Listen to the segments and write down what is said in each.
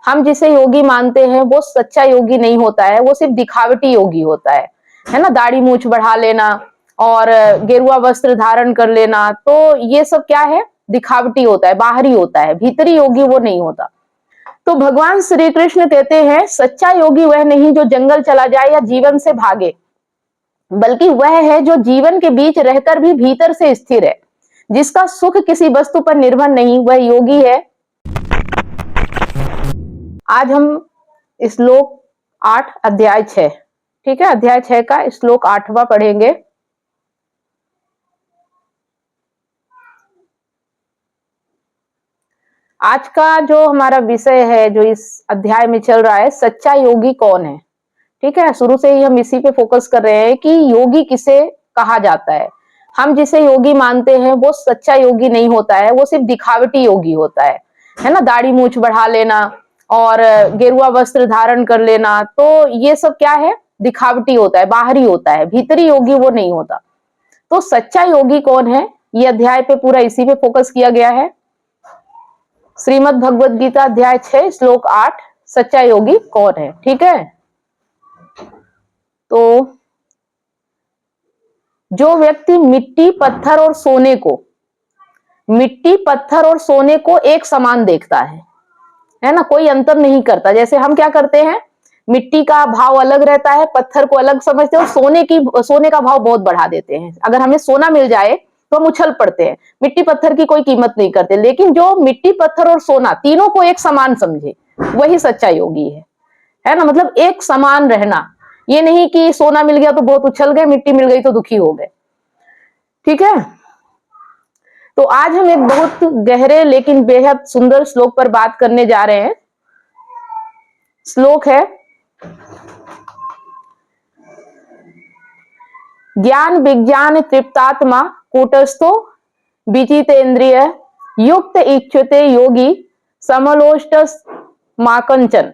हम जिसे योगी मानते हैं वो सच्चा योगी नहीं होता है, वो सिर्फ दिखावटी योगी होता है ना। दाढ़ी मूछ बढ़ा लेना और गेरुआ वस्त्र धारण कर लेना, तो ये सब क्या है, दिखावटी होता है, बाहरी होता है, भीतरी योगी वो नहीं होता। तो भगवान श्री कृष्ण कहते हैं सच्चा योगी वह नहीं जो जंगल चला जाए या जीवन से भागे, बल्कि वह है जो जीवन के बीच रहकर भी भीतर से स्थिर है, जिसका सुख किसी वस्तु पर निर्भर नहीं, वह योगी है। आज हम श्लोक 8 अध्याय 6, ठीक है, अध्याय 6 का श्लोक 8वां पढ़ेंगे। आज का जो हमारा विषय है, जो इस अध्याय में चल रहा है, सच्चा योगी कौन है। ठीक है, शुरू से ही हम इसी पे फोकस कर रहे हैं कि योगी किसे कहा जाता है। हम जिसे योगी मानते हैं वो सच्चा योगी नहीं होता है, वो सिर्फ दिखावटी योगी होता है ना। दाढ़ी मूछ बढ़ा लेना और गेरुआ वस्त्र धारण कर लेना, तो ये सब क्या है, दिखावटी होता है, बाहरी होता है, भीतरी योगी वो नहीं होता। तो सच्चा योगी कौन है, ये अध्याय पे पूरा इसी पे फोकस किया गया है। श्रीमद् भगवद गीता अध्याय 6 श्लोक 8, सच्चा योगी कौन है। ठीक है, तो जो व्यक्ति मिट्टी पत्थर और सोने को एक समान देखता है ना, कोई अंतर नहीं करता। जैसे हम क्या करते हैं, मिट्टी का भाव अलग रहता है, पत्थर को अलग समझते हैं, और सोने का भाव बहुत बढ़ा देते हैं। अगर हमें सोना मिल जाए तो हम उछल पड़ते हैं, मिट्टी पत्थर की कोई कीमत नहीं करते। लेकिन जो मिट्टी पत्थर और सोना तीनों को एक समान समझे, वही सच्चा योगी है ना। मतलब एक समान रहना, ये नहीं कि सोना मिल गया तो बहुत उछल गए, मिट्टी मिल गई तो दुखी हो गए। ठीक है, तो आज हम एक बहुत गहरे लेकिन बेहद सुंदर श्लोक पर बात करने जा रहे हैं। श्लोक है, ज्ञान विज्ञान तृप्तात्मा कूटस्थो विजितेन्द्रिय युक्त इच्छुते योगी समलोष्ट माकंचन।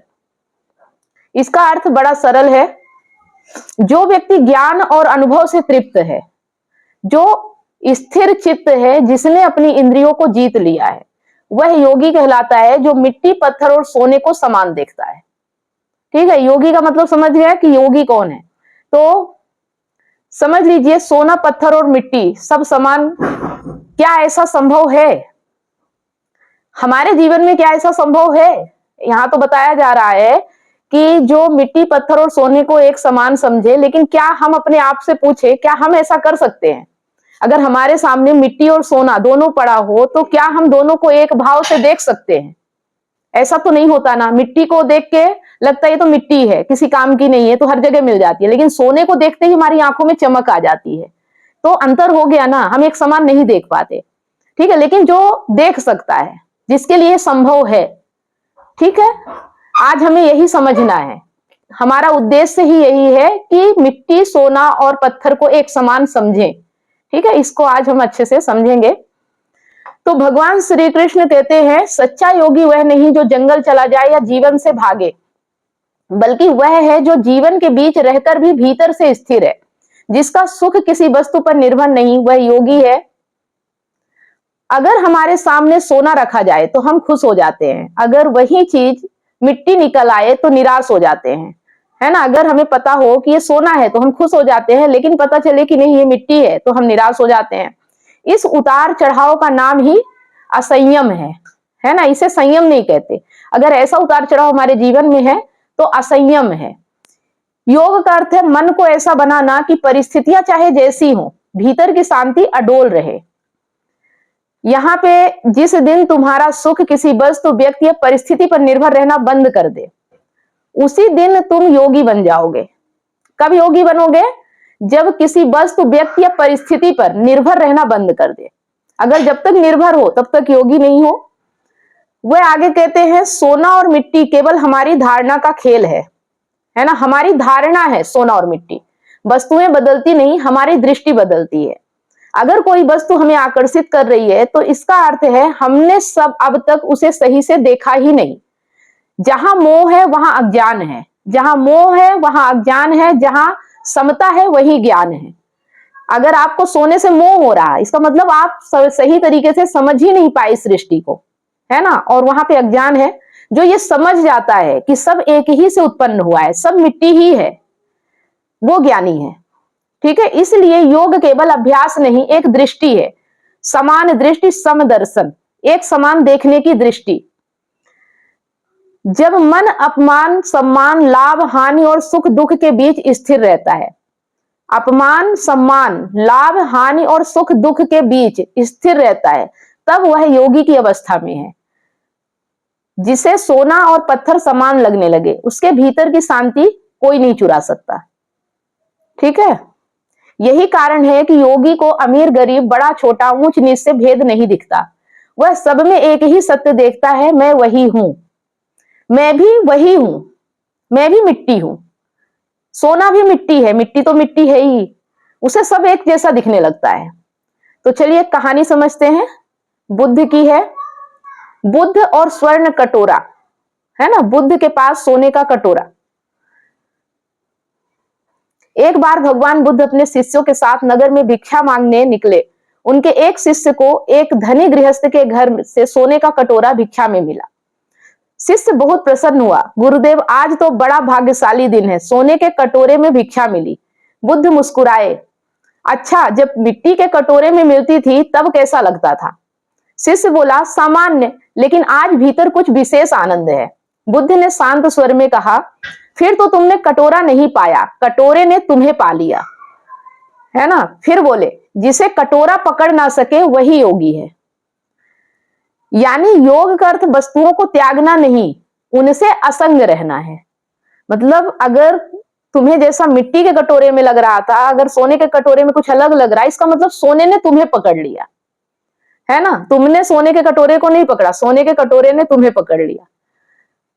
इसका अर्थ बड़ा सरल है। जो व्यक्ति ज्ञान और अनुभव से तृप्त है, जो स्थिर चित्त है, जिसने अपनी इंद्रियों को जीत लिया है, वह योगी कहलाता है, जो मिट्टी पत्थर और सोने को समान देखता है। ठीक है, योगी का मतलब समझ गया कि योगी कौन है। तो समझ लीजिए, सोना पत्थर और मिट्टी सब समान, क्या ऐसा संभव है हमारे जीवन में? क्या ऐसा संभव है? यहां तो बताया जा रहा है कि जो मिट्टी पत्थर और सोने को एक समान समझे, लेकिन क्या हम अपने आप से पूछे, क्या हम ऐसा कर सकते हैं? अगर हमारे सामने मिट्टी और सोना दोनों पड़ा हो, तो क्या हम दोनों को एक भाव से देख सकते हैं? ऐसा तो नहीं होता ना। मिट्टी को देख के लगता है ये तो मिट्टी है, किसी काम की नहीं है, तो हर जगह मिल जाती है। लेकिन सोने को देखते ही हमारी आंखों में चमक आ जाती है, तो अंतर हो गया ना, हम एक समान नहीं देख पाते। ठीक है, लेकिन जो देख सकता है, जिसके लिए संभव है, ठीक है, आज हमें यही समझना है। हमारा उद्देश्य ही यही है कि मिट्टी सोना और पत्थर को एक समान समझें। ठीक है, इसको आज हम अच्छे से समझेंगे। तो भगवान श्री कृष्ण कहते हैं सच्चा योगी वह नहीं जो जंगल चला जाए या जीवन से भागे, बल्कि वह है जो जीवन के बीच रहकर भी भीतर से स्थिर है, जिसका सुख किसी वस्तु पर निर्भर नहीं, वह योगी है। अगर हमारे सामने सोना रखा जाए तो हम खुश हो जाते हैं, अगर वही चीज मिट्टी निकल आए तो निराश हो जाते हैं, है ना। अगर हमें पता हो कि ये सोना है तो हम खुश हो जाते हैं, लेकिन पता चले कि नहीं ये मिट्टी है तो हम निराश हो जाते हैं। इस उतार चढ़ाव का नाम ही असंयम है ना। इसे संयम नहीं कहते। अगर ऐसा उतार चढ़ाव हमारे जीवन में है तो असंयम है। योग का अर्थ है मन को ऐसा बनाना कि परिस्थितियां चाहे जैसी हो, भीतर की शांति अडोल रहे। यहाँ पे जिस दिन तुम्हारा सुख किसी वस्तु, व्यक्ति या परिस्थिति पर निर्भर रहना बंद कर दे, उसी दिन तुम योगी बन जाओगे। कब योगी बनोगे? जब किसी वस्तु, व्यक्ति या परिस्थिति पर निर्भर रहना बंद कर दे। अगर जब तक निर्भर हो तब तक योगी नहीं हो। वह आगे कहते हैं सोना और मिट्टी केवल हमारी धारणा का खेल है ना। हमारी धारणा है सोना और मिट्टी। वस्तुएं बदलती नहीं, हमारी दृष्टि बदलती है। अगर कोई वस्तु हमें आकर्षित कर रही है तो इसका अर्थ है हमने सब अब तक उसे सही से देखा ही नहीं। जहां मोह है वहां अज्ञान है, जहां मोह है वहां अज्ञान है, जहां समता है वही ज्ञान है। अगर आपको सोने से मोह हो रहा है, इसका मतलब आप सही तरीके से समझ ही नहीं पाए इस सृष्टि को, है ना, और वहां पे अज्ञान है। जो ये समझ जाता है कि सब एक ही से उत्पन्न हुआ है, सब मिट्टी ही है, वो ज्ञानी है। ठीक है, इसलिए योग केवल अभ्यास नहीं, एक दृष्टि है, समान दृष्टि, समदर्शन, एक समान देखने की दृष्टि। जब मन अपमान, सम्मान, लाभ, हानि और सुख दुख के बीच स्थिर रहता है, अपमान, सम्मान, लाभ, हानि और सुख दुख के बीच स्थिर रहता है, तब वह योगी की अवस्था में है। जिसे सोना और पत्थर समान लगने लगे, उसके भीतर की शांति कोई नहीं चुरा सकता। ठीक है, यही कारण है कि योगी को अमीर गरीब, बड़ा छोटा, ऊंच नीच से भेद नहीं दिखता। वह सब में एक ही सत्य देखता है, मैं वही हूं, मैं भी वही हूं, मैं भी मिट्टी हूं। सोना भी मिट्टी है, मिट्टी तो मिट्टी है ही, उसे सब एक जैसा दिखने लगता है। तो चलिए कहानी समझते हैं। बुद्ध की है। बुद्ध और स्वर्ण कटोरा, है ना, बुद्ध के पास सोने का कटोरा। एक बार भगवान बुद्ध अपने शिष्यों के साथ नगर में भिक्षा मांगने निकले। उनके एक शिष्य को एक धनी गृहस्थ के घर से सोने का कटोरा भिक्षा में मिला। शिष्य बहुत प्रसन्न हुआ, गुरुदेव आज तो बड़ा भाग्यशाली दिन है, सोने के कटोरे में भिक्षा मिली। बुद्ध मुस्कुराए, अच्छा जब मिट्टी के कटोरे में मिलती थी तब कैसा लगता था? शिष्य बोला, सामान्य, लेकिन आज भीतर कुछ विशेष आनंद है। बुद्ध ने शांत स्वर में कहा, फिर तो तुमने कटोरा नहीं पाया, कटोरे ने तुम्हें पा लिया, है ना। फिर बोले, जिसे कटोरा पकड़ ना सके वही योगी है। यानी योग का अर्थ वस्तुओं को त्यागना नहीं, उनसे असंग रहना है। मतलब अगर तुम्हें जैसा मिट्टी के कटोरे में लग रहा था, अगर सोने के कटोरे में कुछ अलग लग रहा है, इसका मतलब सोने ने तुम्हें पकड़ लिया, है ना। तुमने सोने के कटोरे को नहीं पकड़ा, सोने के कटोरे ने तुम्हें पकड़ लिया।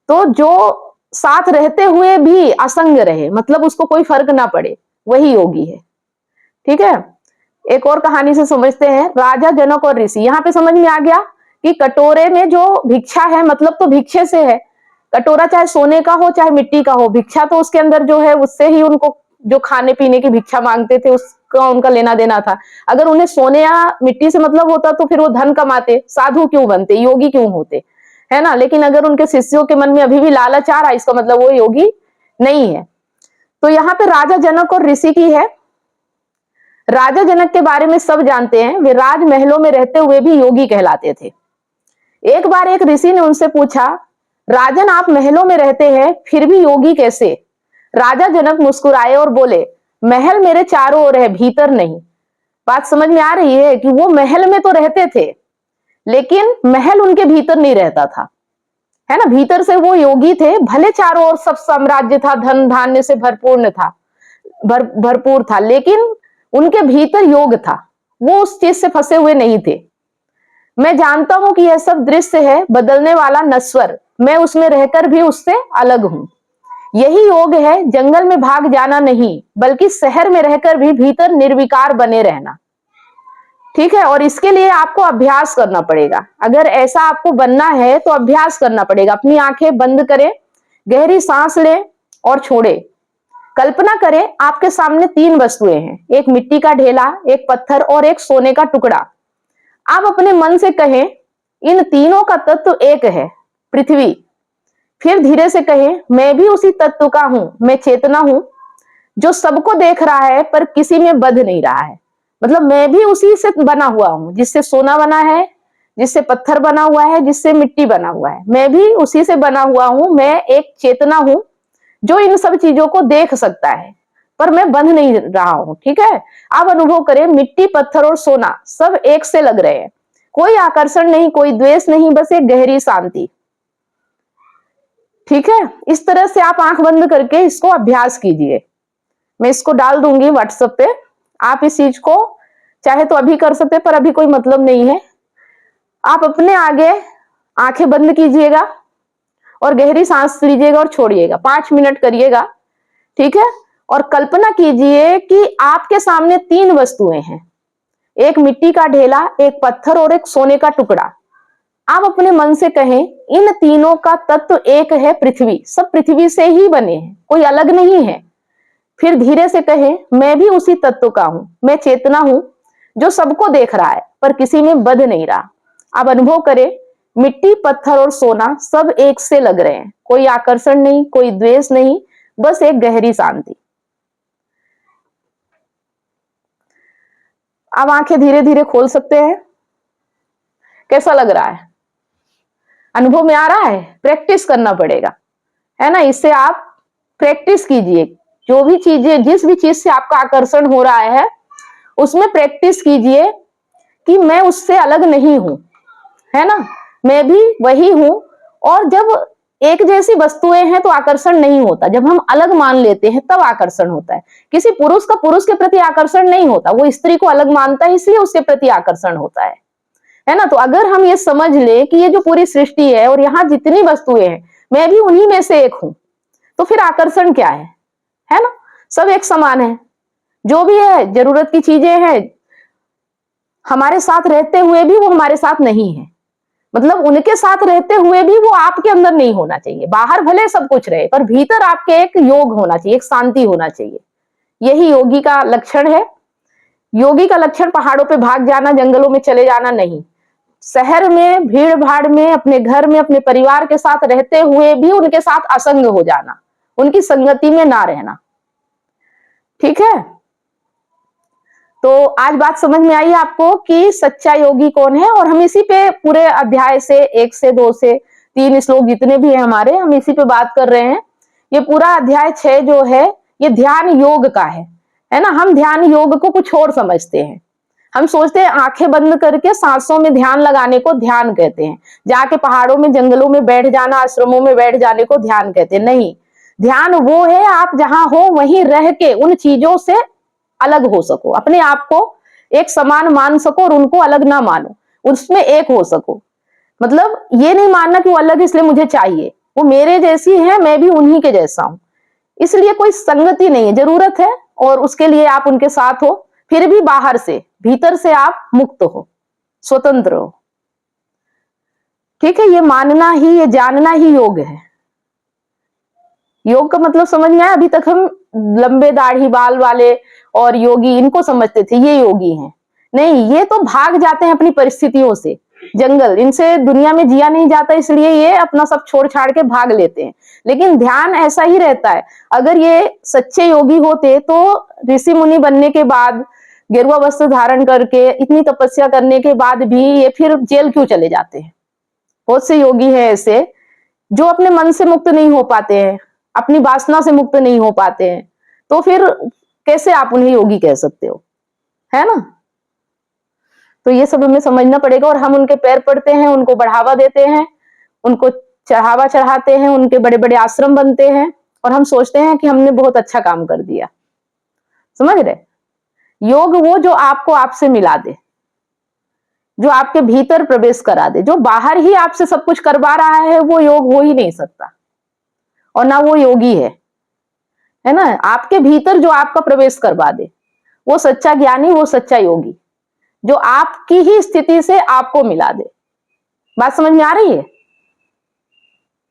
तो जो साथ रहते हुए भी असंग रहे, मतलब उसको कोई फर्क ना पड़े, वही योगी है। ठीक है, एक और कहानी से समझते हैं। राजा, जनक और ऋषि। यहाँ पे समझ में आ गया कि कटोरे में जो भिक्षा है, मतलब तो भिक्षे से है। कटोरा चाहे सोने का हो चाहे मिट्टी का हो, भिक्षा तो उसके अंदर जो है उससे ही उनको जो खाने पीने की भिक्षा मांगते थे उसका उनका लेना देना था। अगर उन्हें सोने या मिट्टी से मतलब होता तो फिर वो धन कमाते, साधु क्यों बनते, योगी क्यों होते, है ना। लेकिन अगर उनके शिष्यों के मन में अभी भी लालच आ रहा है, इसका मतलब वो योगी नहीं है। तो यहाँ पे राजा जनक और ऋषि की है। राजा जनक के बारे में सब जानते हैं, वे राजमहलों में रहते हुए भी योगी कहलाते थे। एक बार एक ऋषि ने उनसे पूछा, राजन आप महलों में रहते हैं फिर भी योगी कैसे? राजा जनक मुस्कुराए और बोले, महल मेरे चारों ओर है, भीतर नहीं। बात समझ में आ रही है कि वो महल में तो रहते थे लेकिन महल उनके भीतर नहीं रहता था, है ना। भीतर से वो योगी थे, भले चारों ओर सब साम्राज्य था, धन धान्य से भरपूर था, भरपूर था, लेकिन उनके भीतर योग था, वो उस चीज से फंसे हुए नहीं थे। मैं जानता हूं कि यह सब दृश्य है, बदलने वाला, नश्वर, मैं उसमें रहकर भी उससे अलग हूं। यही योग है, जंगल में भाग जाना नहीं, बल्कि शहर में रहकर भी भीतर निर्विकार बने रहना। ठीक है, और इसके लिए आपको अभ्यास करना पड़ेगा। अगर ऐसा आपको बनना है तो अभ्यास करना पड़ेगा। अपनी आंखें बंद करें, गहरी सांस लें और छोड़े। कल्पना करें आपके सामने 3 वस्तुएं हैं, एक मिट्टी का ढेला, एक पत्थर और एक सोने का टुकड़ा। आप अपने मन से कहें, इन तीनों का तत्व एक है, पृथ्वी। फिर धीरे से कहें, मैं भी उसी तत्व का हूं, मैं चेतना हूं जो सबको देख रहा है पर किसी में बंध नहीं रहा है। मतलब मैं भी उसी से बना हुआ हूं, जिससे सोना बना है, जिससे पत्थर बना हुआ है, जिससे मिट्टी बना हुआ है, मैं भी उसी से बना हुआ हूं। मैं एक चेतना हूं जो इन सब चीजों को देख सकता है पर मैं बंध नहीं रहा हूं। ठीक है, आप अनुभव करें, मिट्टी, पत्थर और सोना सब एक से लग रहे हैं, कोई आकर्षण नहीं, कोई द्वेष नहीं, बस एक गहरी शांति। ठीक है, इस तरह से आप आंख बंद करके इसको अभ्यास कीजिए। मैं इसको डाल दूंगी व्हाट्सएप पे, आप इस चीज को चाहे तो अभी कर सकते, पर अभी कोई मतलब नहीं है। आप अपने आगे आंखें बंद कीजिएगा और गहरी सांस लीजिएगा और छोड़िएगा, 5 मिनट करिएगा। ठीक है, और कल्पना कीजिए कि आपके सामने 3 वस्तुएं हैं, एक मिट्टी का ढेला, एक पत्थर और एक सोने का टुकड़ा। आप अपने मन से कहें, इन तीनों का तत्व एक है, पृथ्वी। सब पृथ्वी से ही बने हैं, कोई अलग नहीं है। फिर धीरे से कहें, मैं भी उसी तत्व का हूं, मैं चेतना हूं जो सबको देख रहा है पर किसी में बंध नहीं रहा। आप अनुभव करें, मिट्टी, पत्थर और सोना सब एक से लग रहे हैं, कोई आकर्षण नहीं, कोई द्वेष नहीं, बस एक गहरी शांति। अब आंखें धीरे धीरे खोल सकते हैं। कैसा लग रहा है? अनुभव में आ रहा है? प्रैक्टिस करना पड़ेगा, है ना। इससे आप प्रैक्टिस कीजिए। जो भी चीजें, जिस भी चीज से आपका आकर्षण हो रहा है, उसमें प्रैक्टिस कीजिए कि मैं उससे अलग नहीं हूं, है ना, मैं भी वही हूं। और जब एक जैसी वस्तुएं हैं तो आकर्षण नहीं होता, जब हम अलग मान लेते हैं तब आकर्षण होता है। किसी पुरुष का पुरुष के प्रति आकर्षण नहीं होता, वो स्त्री को अलग मानता है, इसलिए उसके प्रति आकर्षण होता है ना। तो अगर हम ये समझ ले कि ये जो पूरी सृष्टि है और यहाँ जितनी वस्तुएं हैं, मैं भी उन्हीं में से एक हूं, तो फिर आकर्षण क्या है ना। सब एक समान है। जो भी है, जरूरत की चीजें हैं, हमारे साथ रहते हुए भी वो हमारे साथ नहीं है। मतलब उनके साथ रहते हुए भी वो आपके अंदर नहीं होना चाहिए। बाहर भले सब कुछ रहे, पर भीतर आपके एक योग होना चाहिए, एक शांति होना चाहिए। यही योगी का लक्षण है। योगी का लक्षण पहाड़ों पे भाग जाना, जंगलों में चले जाना नहीं। शहर में, भीड़ भाड़ में, अपने घर में, अपने परिवार के साथ रहते हुए भी उनके साथ असंग हो जाना, उनकी संगति में ना रहना। ठीक है। तो आज बात समझ में आई आपको कि सच्चा योगी कौन है। और हम इसी पे पूरे अध्याय से 1 से 2 से 3 श्लोक जितने भी है हमारे, हम इसी पे बात कर रहे हैं। ये पूरा अध्याय 6 जो है, ये ध्यान योग का है ना। हम ध्यान योग को कुछ और समझते हैं। हम सोचते हैं आंखें बंद करके सांसों में ध्यान लगाने को ध्यान कहते हैं, जाके पहाड़ों में, जंगलों में बैठ जाना, आश्रमों में बैठ जाने को ध्यान कहते हैं। नहीं, ध्यान वो है आप जहां हो वहीं रह के उन चीजों से अलग हो सको, अपने आप को एक समान मान सको और उनको अलग ना मानो, उसमें एक हो सको। मतलब ये नहीं मानना कि वो अलग इसलिए मुझे चाहिए, वो मेरे जैसी है, मैं भी उन्हीं के जैसा हूं, इसलिए कोई संगति नहीं है, जरूरत है और उसके लिए आप उनके साथ हो, फिर भी बाहर से, भीतर से आप मुक्त हो, स्वतंत्र हो। ठीक है। ये मानना ही, ये जानना ही योग है। योग का मतलब समझ में आया? अभी तक हम लंबे दाढ़ी बाल वाले और योगी इनको समझते थे, ये योगी हैं। नहीं, ये तो भाग जाते हैं अपनी परिस्थितियों से, जंगल, इनसे दुनिया में जिया नहीं जाता, इसलिए ये अपना सब छोड़ छाड़ के भाग लेते हैं। लेकिन ध्यान ऐसा ही रहता है। अगर ये सच्चे योगी होते तो ऋषि मुनि बनने के बाद, गेरुआ वस्त्र धारण करके, इतनी तपस्या करने के बाद भी ये फिर जेल क्यों चले जाते हैं? बहुत से योगी हैं ऐसे जो अपने मन से मुक्त नहीं हो पाते हैं, अपनी वासना से मुक्त नहीं हो पाते हैं, तो फिर कैसे आप उन्हें योगी कह सकते हो, है ना। तो ये सब हमें समझना पड़ेगा। और हम उनके पैर पड़ते हैं, उनको बढ़ावा देते हैं, उनको चढ़ावा चढ़ाते हैं, उनके बड़े बड़े आश्रम बनते हैं और हम सोचते हैं कि हमने बहुत अच्छा काम कर दिया। समझ रहे? योग वो जो आपको आपसे मिला दे, जो आपके भीतर प्रवेश करा दे। जो बाहर ही आपसे सब कुछ करवा रहा है वो योग हो ही नहीं सकता और ना वो योगी है ना। आपके भीतर जो आपका प्रवेश करवा दे वो सच्चा ज्ञानी, वो सच्चा योगी, जो आपकी ही स्थिति से आपको मिला दे। बात समझ में आ रही है?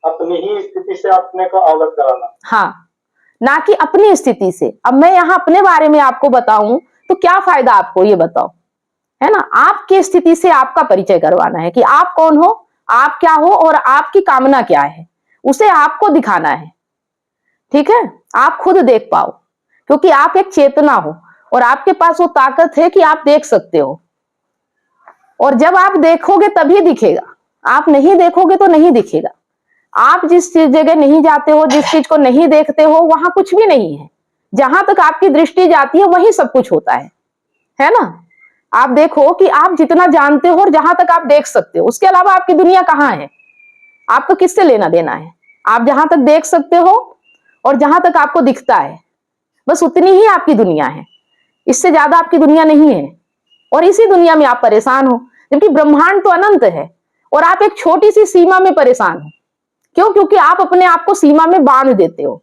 अपनी ही स्थिति से अपने को अवगत कराना। हाँ, ना कि अपनी स्थिति से। अब मैं यहाँ अपने बारे में आपको बताऊं तो क्या फायदा आपको, ये बताओ, है ना। आपकी स्थिति से आपका परिचय करवाना है कि आप कौन हो, आप क्या हो और आपकी कामना क्या है, उसे आपको दिखाना है। ठीक है। आप खुद देख पाओ, क्योंकि आप एक चेतना हो और आपके पास वो ताकत है कि आप देख सकते हो। और जब आप देखोगे तभी दिखेगा, आप नहीं देखोगे तो नहीं दिखेगा। आप जिस जगह नहीं जाते हो, जिस चीज को नहीं देखते हो, वहां कुछ भी नहीं है। जहां तक आपकी दृष्टि जाती है वहीं सब कुछ होता है ना। आप देखो कि आप जितना जानते हो और जहां तक आप देख सकते हो, उसके अलावा आपकी दुनिया कहाँ है? आपको किससे लेना देना है? आप जहां तक देख सकते हो और जहां तक आपको दिखता है, बस उतनी ही आपकी दुनिया है, इससे ज्यादा आपकी दुनिया नहीं है। और इसी दुनिया में आप परेशान हो, जबकि ब्रह्मांड तो अनंत है और आप एक छोटी सी सीमा में परेशान हो। क्यों? क्योंकि आप अपने आप को सीमा में बांध देते हो।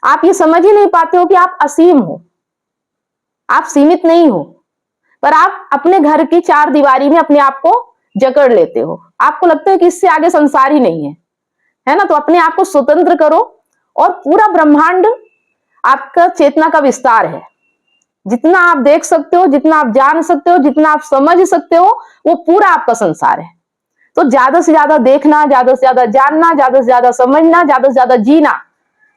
आप ये समझ ही नहीं पाते हो कि आप असीम हो, आप सीमित नहीं हो, पर आप अपने घर की 4 दीवारी में अपने आप को जकड़ लेते हो। आपको लगता है कि इससे आगे संसार ही नहीं है ना। तो अपने आप को स्वतंत्र करो और पूरा ब्रह्मांड आपका चेतना का विस्तार है। जितना आप देख सकते हो, जितना आप जान सकते हो, जितना आप समझ सकते हो, वो पूरा आपका संसार है। तो ज्यादा से ज्यादा देखना, ज्यादा से ज्यादा जानना, ज्यादा से ज्यादा समझना, ज्यादा से ज्यादा जीना,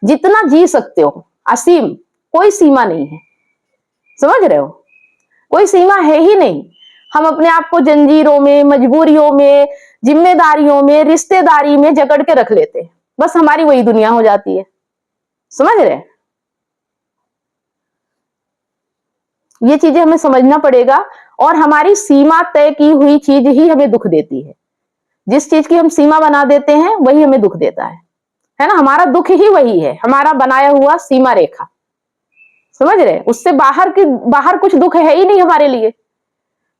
जितना जी सकते हो, असीम, कोई सीमा नहीं है। समझ रहे हो? कोई सीमा है ही नहीं। हम अपने आप को जंजीरों में, मजबूरियों में, जिम्मेदारियों में, रिश्तेदारी में जकड़ के रख लेते हैं। बस हमारी वही दुनिया हो जाती है। समझ रहे? ये चीजें हमें समझना पड़ेगा। और हमारी सीमा तय की हुई चीज ही हमें दुख देती है। जिस चीज की हम सीमा बना देते हैं वही हमें दुख देता है ना? हमारा दुख ही वही है, हमारा बनाया हुआ सीमा रेखा। समझ रहे? उससे बाहर कुछ दुख है ही नहीं हमारे लिए।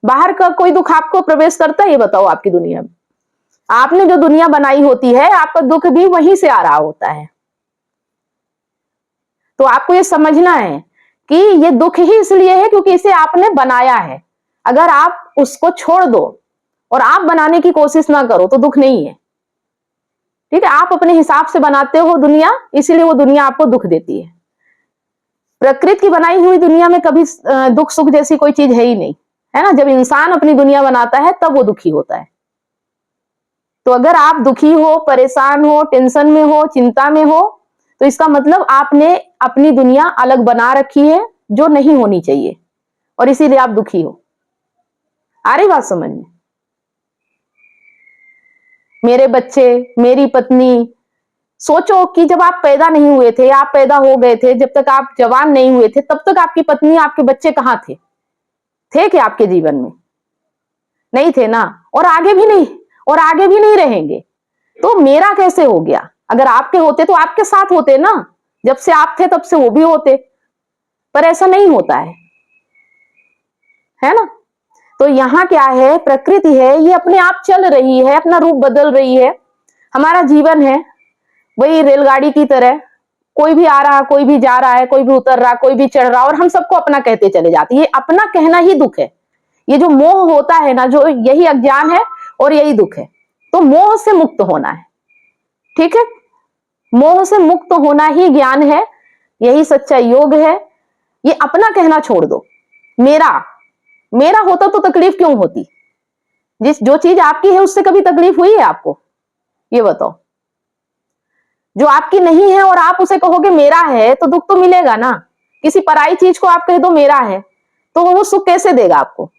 बाहर का कोई दुख आपको प्रवेश करता है? ये बताओ, आपकी दुनिया में आपने जो दुनिया बनाई होती है, आपका दुख भी वहीं से आ रहा होता है। तो आपको ये समझना है कि ये दुख ही इसलिए है क्योंकि इसे आपने बनाया है। अगर आप उसको छोड़ दो और आप बनाने की कोशिश ना करो तो दुख नहीं है। ठीक है? आप अपने हिसाब से बनाते हो दुनिया, इसीलिए वो दुनिया आपको दुख देती है। प्रकृति की बनाई हुई दुनिया में कभी दुख सुख जैसी कोई चीज है ही नहीं, है ना? जब इंसान अपनी दुनिया बनाता है तब वो दुखी होता है। तो अगर आप दुखी हो, परेशान हो, टेंशन में हो, चिंता में हो, तो इसका मतलब आपने अपनी दुनिया अलग बना रखी है जो नहीं होनी चाहिए, और इसीलिए आप दुखी हो। आ रही बात समझ में? मेरे बच्चे, मेरी पत्नी, सोचो कि जब आप पैदा नहीं हुए थे, आप पैदा हो गए थे, जब तक आप जवान नहीं हुए थे, तब तक आपकी पत्नी, आपके बच्चे कहां थे? थे क्या आपके जीवन में? नहीं थे ना, और आगे भी नहीं, और आगे भी नहीं रहेंगे। तो मेरा कैसे हो गया? अगर आपके होते तो आपके साथ होते ना, जब से आप थे तब से वो भी होते, पर ऐसा नहीं होता है ना? तो यहां क्या है? प्रकृति है, ये अपने आप चल रही है, अपना रूप बदल रही है। हमारा जीवन है वही रेलगाड़ी की तरह, कोई भी आ रहा, कोई भी जा रहा है, कोई भी उतर रहा, कोई भी चढ़ रहा, और हम सबको अपना कहते चले जाते हैं। ये अपना कहना ही दुख है। ये जो मोह होता है ना, जो यही अज्ञान है और यही दुख है। तो मोह से मुक्त होना है। ठीक है? मोह से मुक्त होना ही ज्ञान है, यही सच्चा योग है। ये अपना कहना छोड़ दो। मेरा मेरा होता तो तकलीफ क्यों होती? जो चीज आपकी है उससे कभी तकलीफ हुई है आपको? ये बताओ। जो आपकी नहीं है और आप उसे कहोगे मेरा है, तो दुख तो मिलेगा ना। किसी पराई चीज को आप कह दो मेरा है, तो वो सुख कैसे देगा आपको?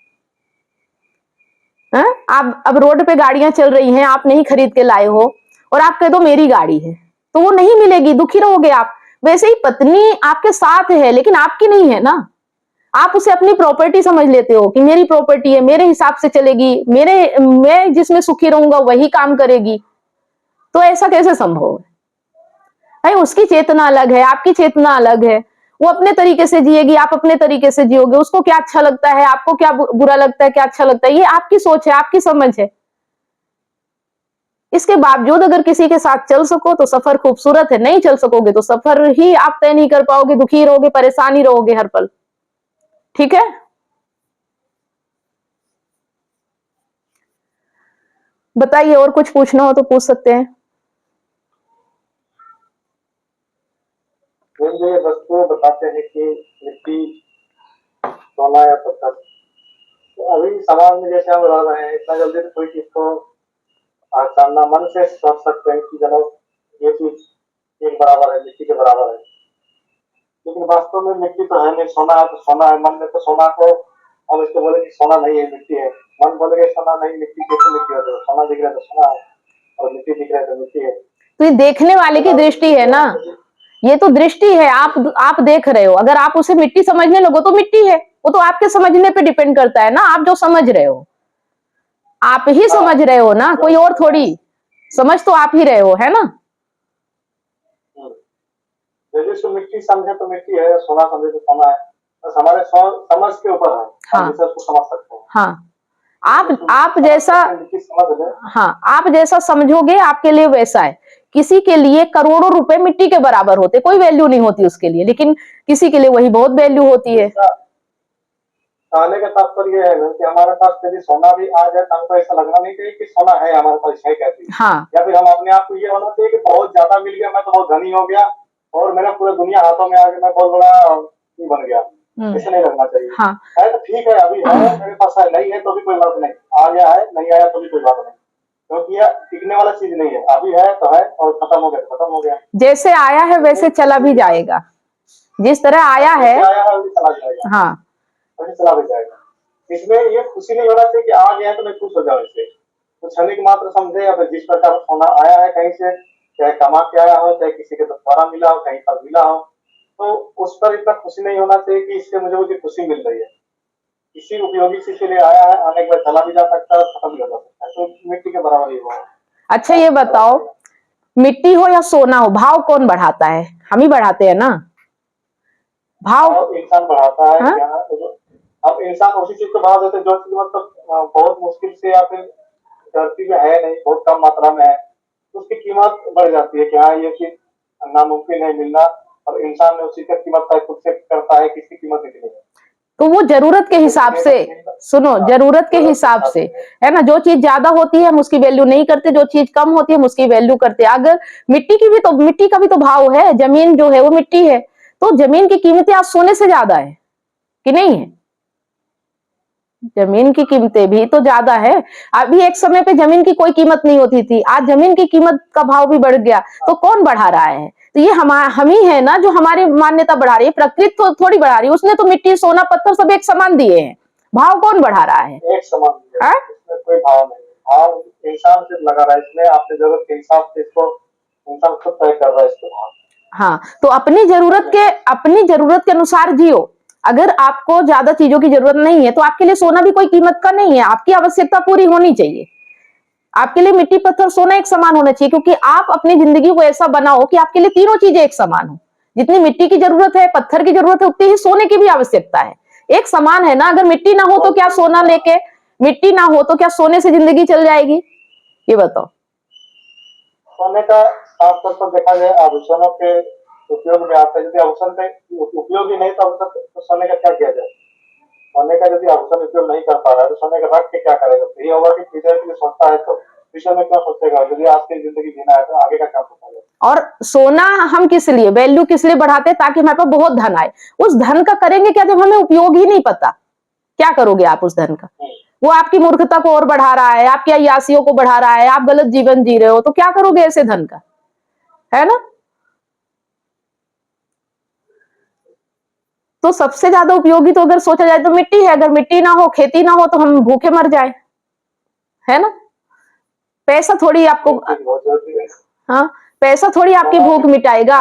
है? आप अब रोड पे गाड़ियां चल रही हैं, आप नहीं खरीद के लाए हो, और आप कह दो मेरी गाड़ी है, तो वो नहीं मिलेगी, दुखी रहोगे आप। वैसे ही पत्नी आपके साथ है लेकिन आपकी नहीं है ना। आप उसे अपनी प्रॉपर्टी समझ लेते हो कि मेरी प्रॉपर्टी है, मेरे हिसाब से चलेगी, मैं जिसमें सुखी रहूंगा वही काम करेगी। तो ऐसा कैसे संभव है? भाई, उसकी चेतना अलग है, आपकी चेतना अलग है। वो अपने तरीके से जिएगी, आप अपने तरीके से जियोगे। उसको क्या अच्छा लगता है, आपको क्या बुरा लगता है, क्या अच्छा लगता है, ये आपकी सोच है, आपकी समझ है। इसके बावजूद अगर किसी के साथ चल सको तो सफर खूबसूरत है, नहीं चल सकोगे तो सफर ही आप तय नहीं कर पाओगे, दुखी रहोगे, परेशान ही रहोगे हर पल। ठीक है? बताइए, और कुछ पूछना हो तो पूछ सकते हैं। मुझे वस्तु बताते हैं कि मिट्टी, सोना या पत्थर। तो अभी समाज में जैसे हम रह रहे हैं, इतना जल्दी तो कोई चीज को जानना, मन से सोच सकते हैं कि चलो ये चीज एक बराबर है, मिट्टी के बराबर है, लेकिन वास्तव में मिट्टी तो है नहीं, सोना है तो सोना है। मन में तो सोना को हम इसको बोले कि सोना नहीं है, मिट्टी है। मन बोलेगा सोना नहीं, मिट्टी कैसे मिट्टी हो? सोना दिख रहा है तो सोना है, और मिट्टी दिख रहा है तो मिट्टी है। तो ये देखने वाले की दृष्टि है ना, ये तो दृष्टि है। आप देख रहे हो, अगर आप उसे मिट्टी समझने लगो तो मिट्टी है। वो तो आपके समझने पे डिपेंड करता है ना, आप जो समझ रहे हो, आप ही समझ रहे हो ना, कोई और थोड़ी। समझ तो आप ही रहे हो, है ना? यदि उसको मिट्टी समझे तो मिट्टी है, सोना समझे तो सोना है। बस हमारे समझ के ऊपर है, हम जैसे उसको समझ सकते हैं। हाँ, आप जैसा, समझ ले। हाँ, आप जैसा समझोगे आपके लिए वैसा है। किसी के लिए करोड़ों रुपए मिट्टी के बराबर होते, कोई वैल्यू नहीं होती उसके लिए, लेकिन किसी के लिए वही बहुत वैल्यू होती है। कहने का तात्पर्य है कि हमारे पास यदि सोना भी आ जाए तो हमको ऐसा लगना नहीं चाहिए कि सोना है हमारे पास, है कहती है। हाँ। या फिर हम अपने आप को ये होना चाहिए कि बहुत ज्यादा मिल गया, मैं तो बहुत धनी हो गया और मेरा पूरा दुनिया हाथों में आ गया, मैं बहुत बड़ा बन गया। ऐसे नहीं लगना चाहिए। हाँ। है तो ठीक है, अभी है मेरे पास है, नहीं है तो भी कोई बात नहीं, आ गया है, नहीं आया तो भी कोई बात नहीं, क्योंकि यह टिकने वाला चीज नहीं है, अभी है तो है और खत्म हो गया, खत्म हो गया। जैसे आया है वैसे चला भी जाएगा, जिस तरह आया है। जैसे आया है वैसे चला जाएगा, हाँ, वैसे चला भी जाएगा। इसमें ये खुशी नहीं होना चाहिए कि आ गया है तो मैं खुश हो जाऊं इससे, तो क्षणिक मात्र समझे। या फिर जिस प्रकार सोना आया है कहीं से, चाहे कमा के आया हो, चाहे किसी के द्वारा मिला हो, कहीं पर मिला हो, तो उस पर इतना खुशी नहीं होना चाहिए कि इससे मुझे मुझे खुशी मिल रही है। किसी उपयोगी चीज के लिए आया है, आने के बाद चला भी जा सकता है और खत्म भी हो जा सकता है, तो मिट्टी के बराबर ही हुआ है। अच्छा ये बताओ, मिट्टी हो या सोना हो, भाव कौन बढ़ाता है? हम ही बढ़ाते हैं ना भाव। और इंसान बढ़ाता है हाँ? क्या? अब इंसान उसी चीज को बढ़ा देते हैं जो चीज मतलब बहुत मुश्किल से या फिर धरती में है नहीं, बहुत कम मात्रा में है, तो उसकी कीमत बढ़ जाती है कि हाँ ये चीज नामुमकिन है मिलना, और इंसान ने उसी का कीमत तय खुद से करता है कि इसकी कीमत इतनी है। तो वो जरूरत के हिसाब से, सुनो, जरूरत के हिसाब से है ना। जो चीज ज्यादा होती है हम उसकी वैल्यू नहीं करते, जो चीज कम होती है हम उसकी वैल्यू करते हैं। अगर मिट्टी की भी तो, मिट्टी का भी तो भाव है, जमीन जो है वो मिट्टी है, तो जमीन की कीमतें आज सोने से ज्यादा है कि नहीं है? जमीन की कीमतें भी तो ज्यादा है। अभी एक समय पे जमीन की कोई कीमत नहीं होती थी, आज जमीन की कीमत का भाव भी बढ़ गया, तो कौन बढ़ा रहा है? तो ये हम ही है ना जो हमारी मान्यता बढ़ा रही है, प्रकृति तो थोड़ी बढ़ा रही है। उसने तो मिट्टी सोना पत्थर सब एक समान दिए हैं, भाव कौन बढ़ा रहा है? एक समान दिया है, हाँ? इसमें कोई भाव नहीं, भाव इंसान से लगा रहा है, इसमें आपकी जरूरत के हिसाब से इसको इंसान खुद तय कर रहा है इसको भाव। हाँ, तो अपनी जरूरत के अनुसार जियो। अगर आपको ज्यादा चीजों की जरूरत नहीं है तो आपके लिए सोना भी कोई कीमत का नहीं है, आपकी आवश्यकता पूरी होनी चाहिए। आपके लिए मिट्टी पत्थर सोना एक समान होना चाहिए, क्योंकि आप अपनी जिंदगी को ऐसा बनाओ कि आपके लिए तीनों चीजें एक समान हो। जितनी मिट्टी की जरूरत है, पत्थर की जरूरत है, उतनी ही सोने की भी आवश्यकता है, एक समान है ना। अगर मिट्टी ना हो तो क्या सोना लेके, मिट्टी ना हो तो क्या सोने से जिंदगी चल जाएगी? ये बताओ। सोने का खासतौर पर देखा जाए आभूषणों के उपयोग में आता है। यदि आभूषण का उपयोग ही नहीं तो आभूषण तो सोने का क्या किया जाए? सोने का यदि आभूषण उपयोग नहीं कर पा रहा है तो सोने का रख के क्या करेगा? तो ये होगा कि फ्यूचर के लिए सोचता है तो फ्यूचर में क्यों सोचेगा? यदि आज की जिंदगी जीना है तो आगे का क्या सोचेगा? और सोना हम किस लिए, वैल्यू किस लिए बढ़ाते हैं? ताकि हमारे पास बहुत धन आए। उस धन का करेंगे क्या जब हमें उपयोग ही नहीं पता? क्या करोगे आप उस धन का? वो आपकी मूर्खता को और बढ़ा रहा है, आपकी अय्यासियों को बढ़ा रहा है, आप गलत जीवन जी रहे हो, तो क्या करोगे ऐसे धन का? है ना? तो सबसे ज्यादा उपयोगी तो अगर सोचा जाए तो मिट्टी है। अगर मिट्टी ना हो, खेती ना हो, तो हम भूखे मर जाए, है ना? पैसा थोड़ी आपको, हाँ, पैसा थोड़ी आपकी भूख मिटाएगा,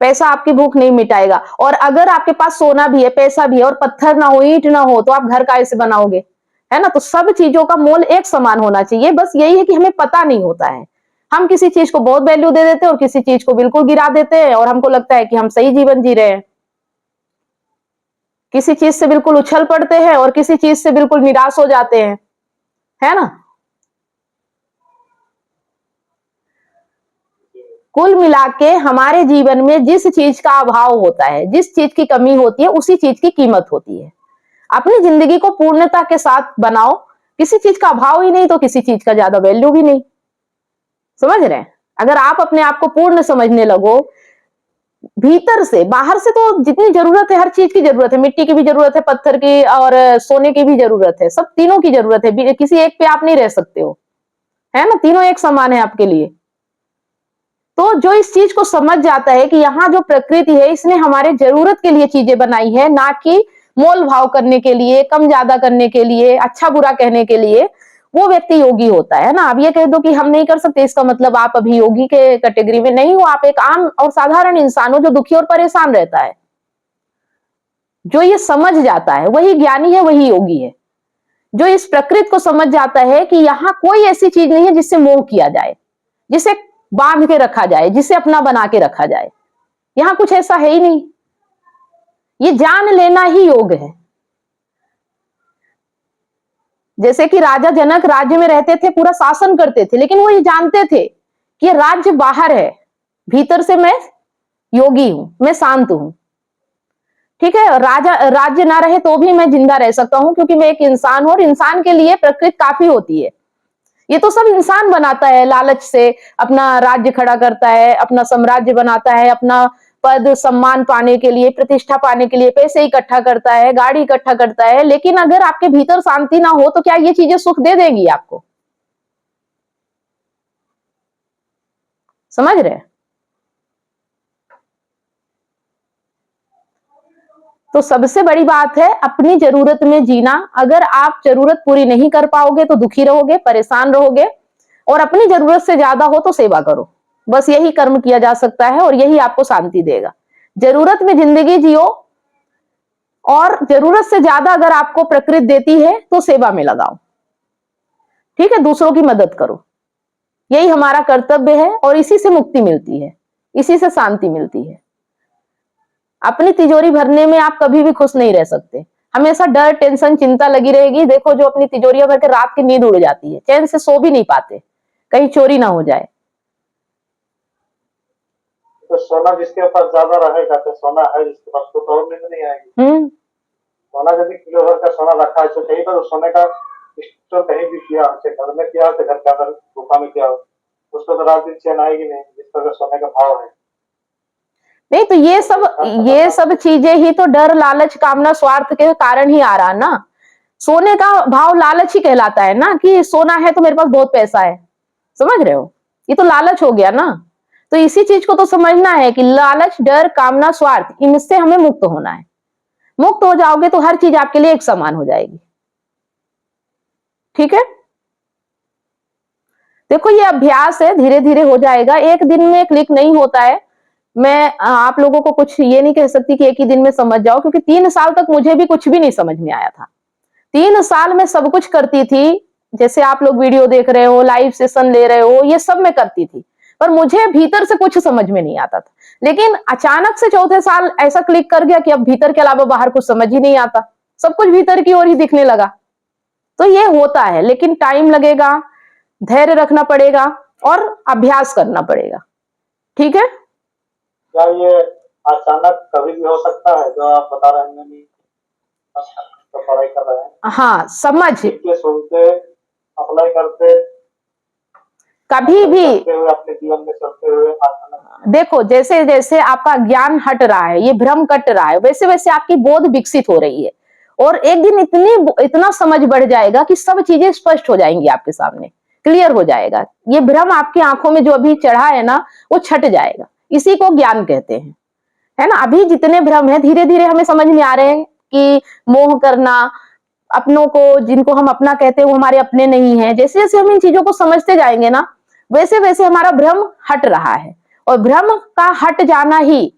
पैसा आपकी भूख नहीं मिटाएगा। और अगर आपके पास सोना भी है, पैसा भी है, और पत्थर ना हो, ईंट ना हो, तो आप घर कैसे बनाओगे? है ना? तो सब चीजों का मोल एक समान होना चाहिए। बस यही है कि हमें पता नहीं होता है, हम किसी चीज को बहुत वैल्यू दे देते हैं और किसी चीज को बिल्कुल गिरा देते हैं, और हमको लगता है कि हम सही जीवन जी रहे हैं। किसी चीज से बिल्कुल उछल पड़ते हैं और किसी चीज से बिल्कुल निराश हो जाते हैं, है ना? कुल मिला के हमारे जीवन में जिस चीज का अभाव होता है, जिस चीज की कमी होती है, उसी चीज की कीमत होती है। अपनी जिंदगी को पूर्णता के साथ बनाओ, किसी चीज का अभाव ही नहीं तो किसी चीज का ज्यादा वैल्यू भी नहीं। समझ रहे हैं? अगर आप अपने आप को पूर्ण समझने लगो, भीतर से बाहर से तो जितनी जरूरत है, हर चीज की जरूरत है, मिट्टी की भी जरूरत है, पत्थर की और सोने की भी जरूरत है, सब तीनों की जरूरत है, किसी एक पे आप नहीं रह सकते हो, है ना? तीनों एक समान है आपके लिए। तो जो इस चीज को समझ जाता है कि यहाँ जो प्रकृति है इसने हमारे जरूरत के लिए चीजें बनाई है, ना कि मोल भाव करने के लिए, कम ज्यादा करने के लिए, अच्छा बुरा कहने के लिए, वो व्यक्ति योगी होता है ना। अब ये कह दो कि हम नहीं कर सकते, इसका मतलब आप अभी योगी के कैटेगरी में नहीं हो, आप एक आम और साधारण इंसान हो जो दुखी और परेशान रहता है। जो ये समझ जाता है वही ज्ञानी है, वही योगी है। जो इस प्रकृति को समझ जाता है कि यहाँ कोई ऐसी चीज नहीं है जिससे मोह किया जाए, जिसे बांध के रखा जाए, जिसे अपना बना के रखा जाए, यहां कुछ ऐसा है ही नहीं। ये जान लेना ही योग है। जैसे कि राजा जनक राज्य में रहते थे, पूरा शासन करते थे, लेकिन वो ये जानते थे कि राज्य बाहर है, भीतर से मैं योगी हूं, मैं शांत हूं। ठीक है, राज्य ना रहे तो भी मैं जिंदा रह सकता हूं, क्योंकि मैं एक इंसान हूं और इंसान के लिए प्रकृति काफी होती है। ये तो सब इंसान बनाता है, लालच से अपना राज्य खड़ा करता है, अपना साम्राज्य बनाता है, अपना पद सम्मान पाने के लिए, प्रतिष्ठा पाने के लिए पैसे इकट्ठा करता है, गाड़ी इकट्ठा करता है। लेकिन अगर आपके भीतर शांति ना हो तो क्या ये चीजें सुख दे देंगी आपको? समझ रहे? तो सबसे बड़ी बात है अपनी जरूरत में जीना। अगर आप जरूरत पूरी नहीं कर पाओगे तो दुखी रहोगे, परेशान रहोगे, और अपनी जरूरत से ज्यादा हो तो सेवा करो। बस यही कर्म किया जा सकता है और यही आपको शांति देगा। जरूरत में जिंदगी जियो, और जरूरत से ज्यादा अगर आपको प्रकृति देती है तो सेवा में लगाओ। ठीक है, दूसरों की मदद करो। यही हमारा कर्तव्य है और इसी से मुक्ति मिलती है, इसी से शांति मिलती है। अपनी तिजोरी भरने में आप कभी भी खुश नहीं रह सकते। हमेशा डर, टेंशन, चिंता लगी रहेगी। देखो जो अपनी तिजोरियां भर के रात की नींद उड़ जाती है, चैन से सो भी नहीं पाते, कहीं चोरी ना हो जाए। तो सोना जिसके पास ज्यादा रहेगा, तो सोना है जिसके पास, तो और नींद नहीं आएगी। सोना यदि किलो भर का सोना रखा है तो कहीं पर सोने का स्टोर कहीं भी किया, चाहे घर में किया हो, चाहे घर के अंदर गुफा में किया हो, उसको तो रात दिन चैन आएगी नहीं, जिस तरह सोने का भाव है। नहीं तो ये सब चीजें ही तो डर, लालच, कामना, स्वार्थ के कारण ही आ रहा ना। सोने का भाव लालच ही कहलाता है ना, कि सोना है तो मेरे पास बहुत पैसा है। समझ रहे हो? ये तो लालच हो गया ना। तो इसी चीज को तो समझना है कि लालच, डर, कामना, स्वार्थ, इनसे हमें मुक्त होना है। मुक्त हो जाओगे तो हर चीज आपके लिए एक समान हो जाएगी। ठीक है, देखो ये अभ्यास है, धीरे धीरे हो जाएगा। एक दिन में क्लिक नहीं होता है। मैं आप लोगों को कुछ ये नहीं कह सकती कि एक ही दिन में समझ जाओ, क्योंकि 3 साल तक मुझे भी कुछ भी नहीं समझ में आया था। 3 साल में सब कुछ करती थी, जैसे आप लोग वीडियो देख रहे हो, लाइव सेशन ले रहे हो, ये सब मैं करती थी, पर मुझे भीतर से कुछ समझ में नहीं आता था। लेकिन अचानक से चौथे साल ऐसा क्लिक कर गया कि अब भीतर के अलावा बाहर कुछ समझ ही नहीं आता, सब कुछ भीतर की ओर ही दिखने लगा। तो ये होता है, लेकिन टाइम लगेगा, धैर्य रखना पड़ेगा और अभ्यास करना पड़ेगा। ठीक है, क्या ये अचानक कभी भी हो सकता है जो आप बता रहे हैं? तो पढ़ाई कर रहे हैं, हाँ, समझ के सुनते, अप्लाई करते, कभी भी अपने जीवन में चलते हुए अचानक, देखो जैसे जैसे आपका ज्ञान हट रहा है, ये भ्रम कट रहा है, वैसे वैसे आपकी बोध विकसित हो रही है, और एक दिन इतना समझ बढ़ जाएगा कि सब चीजें स्पष्ट हो जाएंगी आपके सामने, क्लियर हो जाएगा। ये भ्रम आपकी आंखों में जो अभी चढ़ा है ना, वो छट जाएगा। इसी को ज्ञान कहते हैं, है ना। अभी जितने भ्रम है धीरे धीरे हमें समझ में आ रहे हैं कि मोह करना, अपनों को, जिनको हम अपना कहते हैं वो हमारे अपने नहीं है। जैसे जैसे हम इन चीजों को समझते जाएंगे ना, वैसे वैसे हमारा भ्रम हट रहा है, और भ्रम का हट जाना ही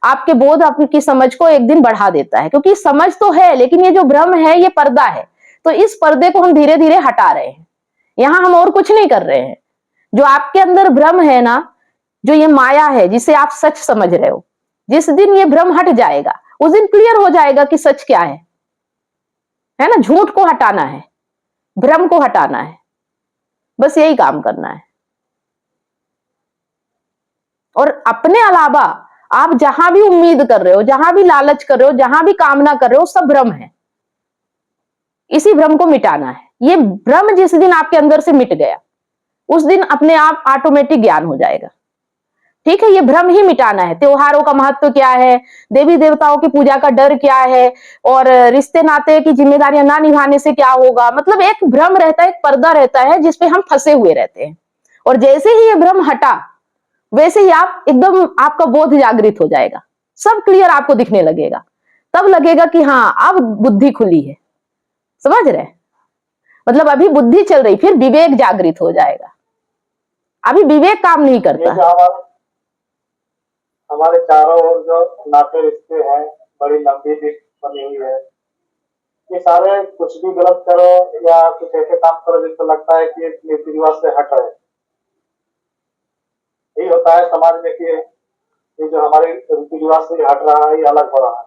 आपके बोध, आपकी समझ को एक दिन बढ़ा देता है। क्योंकि समझ तो है, लेकिन ये जो भ्रम है ये पर्दा है, तो इस पर्दे को हम धीरे धीरे हटा रहे हैं। यहां हम और कुछ नहीं कर रहे हैं। जो आपके अंदर भ्रम है ना, जो ये माया है जिसे आप सच समझ रहे हो, जिस दिन ये भ्रम हट जाएगा उस दिन क्लियर हो जाएगा कि सच क्या है ना। झूठ को हटाना है, भ्रम को हटाना है, बस यही काम करना है। और अपने अलावा आप जहां भी उम्मीद कर रहे हो, जहां भी लालच कर रहे हो, जहां भी कामना कर रहे हो, सब भ्रम है। इसी भ्रम को मिटाना है। ये भ्रम जिस दिन आपके अंदर से मिट गया, उस दिन अपने आप ऑटोमेटिक ज्ञान हो जाएगा। ठीक है, ये भ्रम ही मिटाना है। त्योहारों का महत्व क्या है, देवी देवताओं की पूजा का डर क्या है, और रिश्ते नाते की जिम्मेदारियां ना निभाने से क्या होगा। मतलब एक भ्रम रहता है, एक पर्दा रहता है जिसपे हम फंसे हुए रहते हैं। और जैसे ही ये भ्रम हटा, वैसे ही आप एकदम, आपका बोध जागृत हो जाएगा, सब क्लियर आपको दिखने लगेगा। तब लगेगा कि हाँ अब बुद्धि खुली है। समझ रहे? मतलब अभी बुद्धि चल रही, फिर विवेक जागृत हो जाएगा। अभी विवेक काम नहीं करता। हमारे चारों ओर जो नाते रिश्ते हैं, बड़ी लंबी लिस्ट बनी हुई है। ये सारे कुछ भी गलत करो या कुछ ऐसे काम करो जिसको लगता है कि रीति रिवाज से हट रहे, यही होता है समाज में कि ये जो हमारे रीति रिवाज से हट रहा है, ये अलग हो रहा है।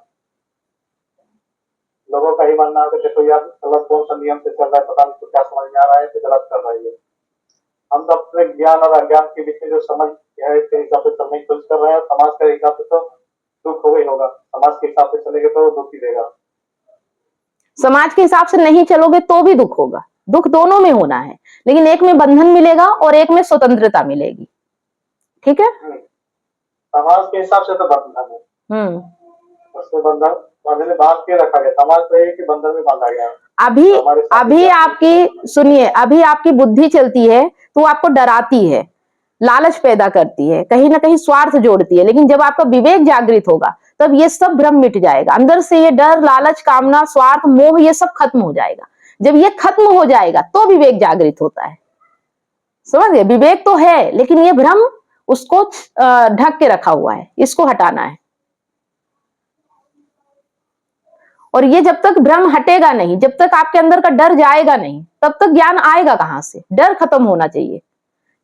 लोगों का ही मानना है कि देखो यार गलत कौन सा नियम से चल रहा है, पता नहीं, तो क्या समझ में आ रहा है तो गलत कर रही है। हम तो अपने ज्ञान और अज्ञान के बीच में जो समझ है इसके हिसाब से चलने की कोशिश कर रहे हैं। समाज के हिसाब से तो दुख हो ही होगा, समाज के हिसाब से चलेंगे तो दुख ही देगा। समाज के हिसाब से नहीं चलोगे तो भी दुख होगा। दुख दोनों में होना है, लेकिन एक में बंधन मिलेगा और एक में स्वतंत्रता मिलेगी। ठीक है, समाज के हिसाब से तो बंधन है, उसमें बंधन बांध के रखा गया। समाज तो एक ही बंधन में बांधा गया। अभी आपकी सुनिए, अभी आपकी बुद्धि चलती है तो आपको डराती है, लालच पैदा करती है, कहीं ना कहीं स्वार्थ जोड़ती है। लेकिन जब आपका विवेक जागृत होगा तब ये सब भ्रम मिट जाएगा, अंदर से ये डर, लालच, कामना, स्वार्थ, मोह, ये सब खत्म हो जाएगा। जब ये खत्म हो जाएगा तो विवेक जागृत होता है। समझ गए? विवेक तो है लेकिन ये भ्रम उसको ढक के रखा हुआ है, इसको हटाना है। और ये जब तक भ्रम हटेगा नहीं, जब तक आपके अंदर का डर जाएगा नहीं, तब तक ज्ञान आएगा कहां से? डर खत्म होना चाहिए,